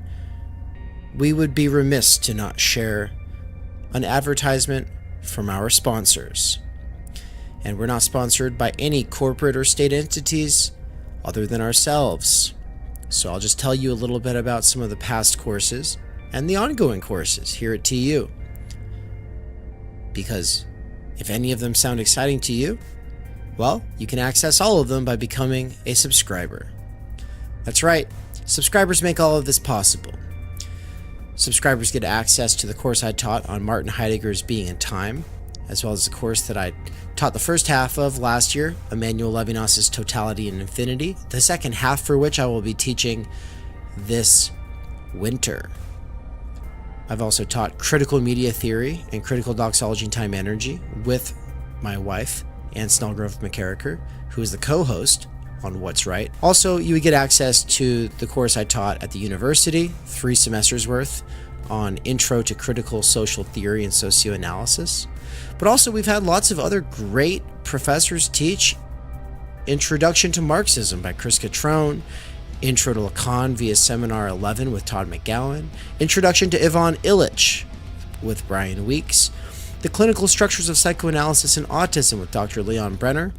Speaker 2: we would be remiss to not share an advertisement from our sponsors. And we're not sponsored by any corporate or state entities other than ourselves. So I'll just tell you a little bit about some of the past courses and the ongoing courses here at TU. Because if any of them sound exciting to you, well, you can access all of them by becoming a subscriber. That's right. Subscribers make all of this possible. Subscribers get access to the course I taught on Martin Heidegger's Being in Time, as well as the course that I taught the first half of last year, Emmanuel Levinas's Totality and Infinity, the second half for which I will be teaching this winter. I've also taught critical media theory and critical doxology and time energy with my wife, Ann Snellgrove McKerracher, who is the co-host on What's Right. Also, you would get access to the course I taught at the university, 3 semesters worth, on Intro to Critical Social Theory and Socioanalysis. But also, we've had lots of other great professors teach Introduction to Marxism by Chris Cutrone, Intro to Lacan via Seminar 11 with Todd McGowan, Introduction to Ivan Illich with Brian Weeks, The Clinical Structures of Psychoanalysis and Autism with Dr. Leon Brenner,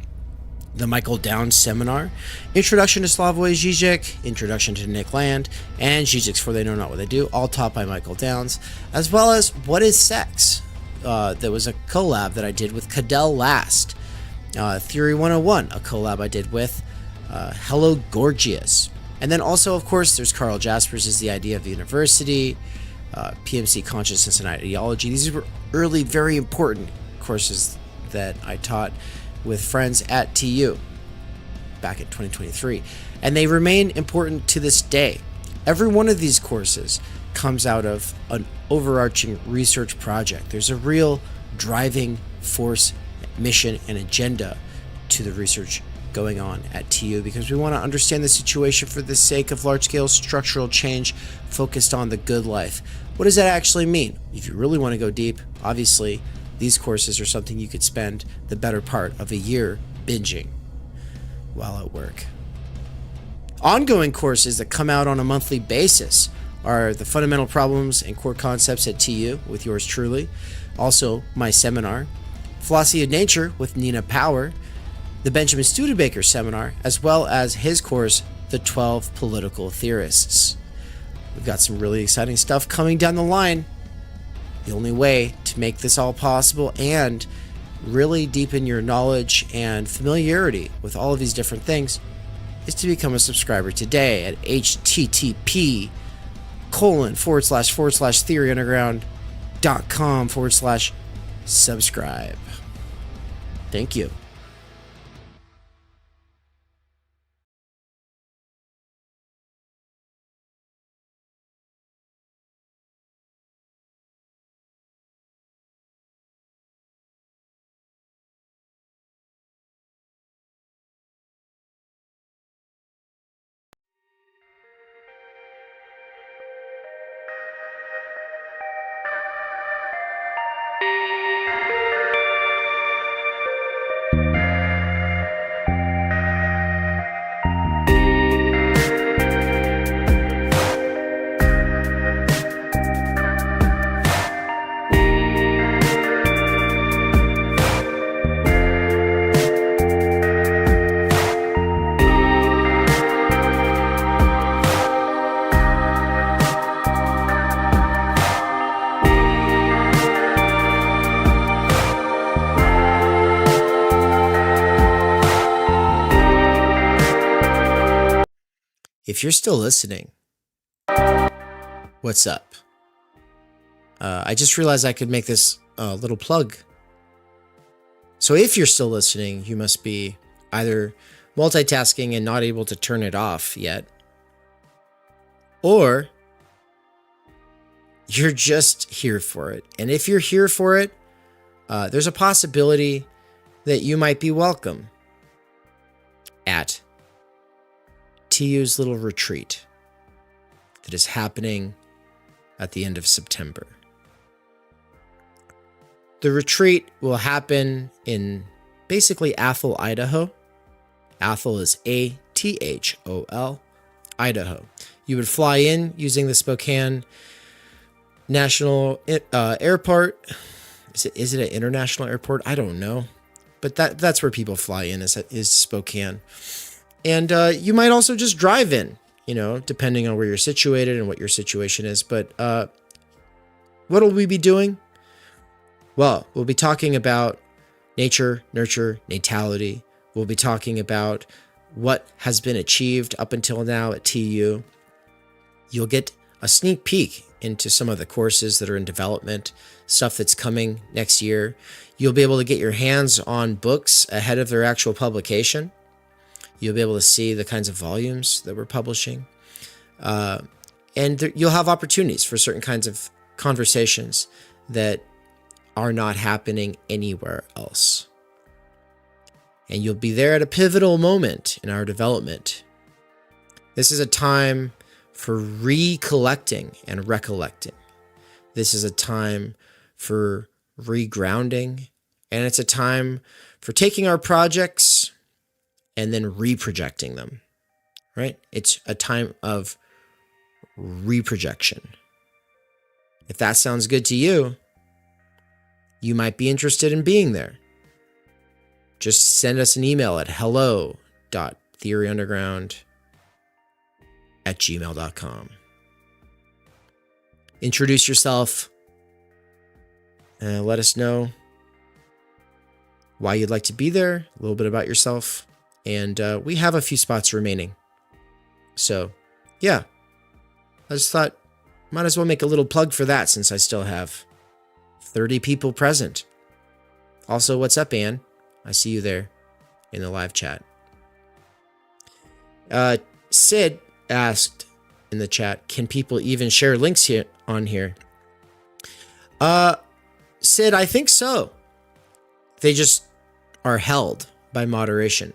Speaker 2: the Michael Downs Seminar, Introduction to Slavoj Zizek, Introduction to Nick Land, and Zizek's For They Know Not What They Do, all taught by Michael Downs, as well as What is Sex? There was a collab that I did with Cadell Last. Theory 101, a collab I did with Hello Gorgias. And then also, of course, there's Carl Jaspers' The Idea of the University, PMC Consciousness and Ideology. These were early, very important courses that I taught with friends at TU back in 2023. And they remain important to this day. Every one of these courses comes out of an overarching research project. There's a real driving force, mission, and agenda to the research going on at TU, because we want to understand the situation for the sake of large-scale structural change focused on the good life. What does that actually mean? If you really want to go deep, obviously, these courses are something you could spend the better part of a year binging while at work. Ongoing courses that come out on a monthly basis are the Fundamental Problems and Core Concepts at TU with yours truly, also my seminar, Philosophy of Nature with Nina Power, the Benjamin Studebaker seminar, as well as his course, The 12 Political Theorists. We've got some really exciting stuff coming down the line. The only way to make this all possible and really deepen your knowledge and familiarity with all of these different things is to become a subscriber today at http://theoryunderground.com/subscribe. Thank you. If you're still listening, what's up? I just realized I could make this little plug. So if you're still listening, you must be either multitasking and not able to turn it off yet, or you're just here for it. And if you're here for it, there's a possibility that you might be welcome at TU's little retreat that is happening at the end of September. The retreat will happen in basically Athol, Idaho. Athol is Athol, Idaho. You would fly in using the Spokane National Airport. Is it an international airport? I don't know. But that's where people fly in, is Spokane. And you might also just drive in, depending on where you're situated and what your situation is. But what will we be doing? Well, we'll be talking about nature, nurture, natality. We'll be talking about what has been achieved up until now at TU. You'll get a sneak peek into some of the courses that are in development, stuff that's coming next year. You'll be able to get your hands on books ahead of their actual publication. You'll be able to see the kinds of volumes that we're publishing. And you'll have opportunities for certain kinds of conversations that are not happening anywhere else. And you'll be there at a pivotal moment in our development. This is a time for recollecting and recollecting. This is a time for regrounding. And it's a time for taking our projects and then reprojecting them, right? It's a time of reprojection. If that sounds good to you, you might be interested in being there. Just send us an email at hello.theoryunderground@gmail.com. Introduce yourself and let us know why you'd like to be there, a little bit about yourself. And we have a few spots remaining. So, yeah. I just thought, might as well make a little plug for that since I still have 30 people present. Also, what's up, Ann? I see you there in the live chat. Sid asked in the chat, can people even share links here on here? Sid, I think so. They just are held by moderation.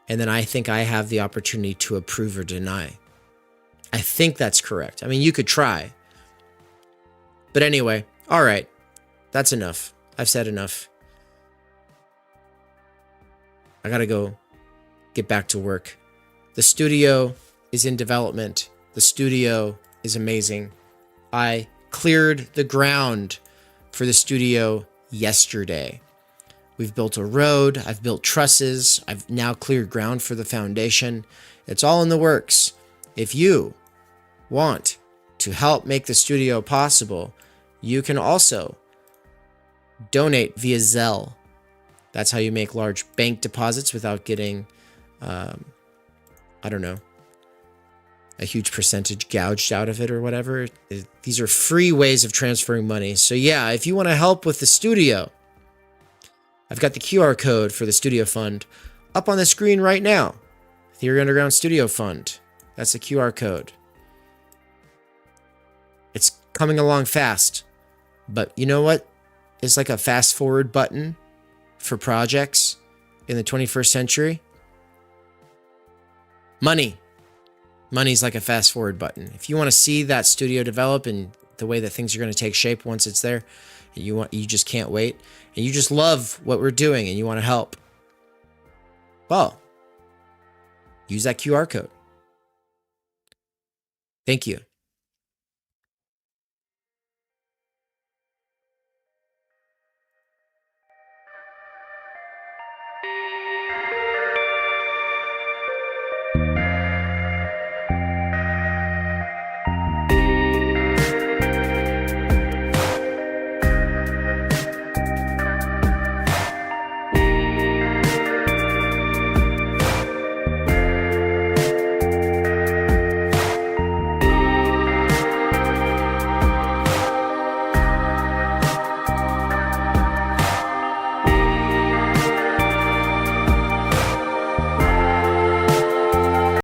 Speaker 2: And then I think I have the opportunity to approve or deny. I think that's correct. I mean, you could try. But anyway, all right. That's enough. I've said enough. I gotta go get back to work. The studio is in development. The studio is amazing. I cleared the ground for the studio yesterday. We've built a road. I've built trusses. I've now cleared ground for the foundation. It's all in the works. If you want to help make the studio possible, you can also donate via Zelle. That's how you make large bank deposits without getting, I don't know, a huge percentage gouged out of it or whatever. These are free ways of transferring money. So yeah, if you want to help with the studio, I've got the QR code for the studio fund up on the screen right now. Theory Underground Studio Fund. That's the QR code. It's coming along fast, but you know what? It's like a fast forward button for projects in the 21st century. Money. Money's like a fast forward button. If you want to see that studio develop and the way that things are going to take shape once it's there, and you just can't wait, and you just love what we're doing and you want to help, well, use that QR code. Thank you.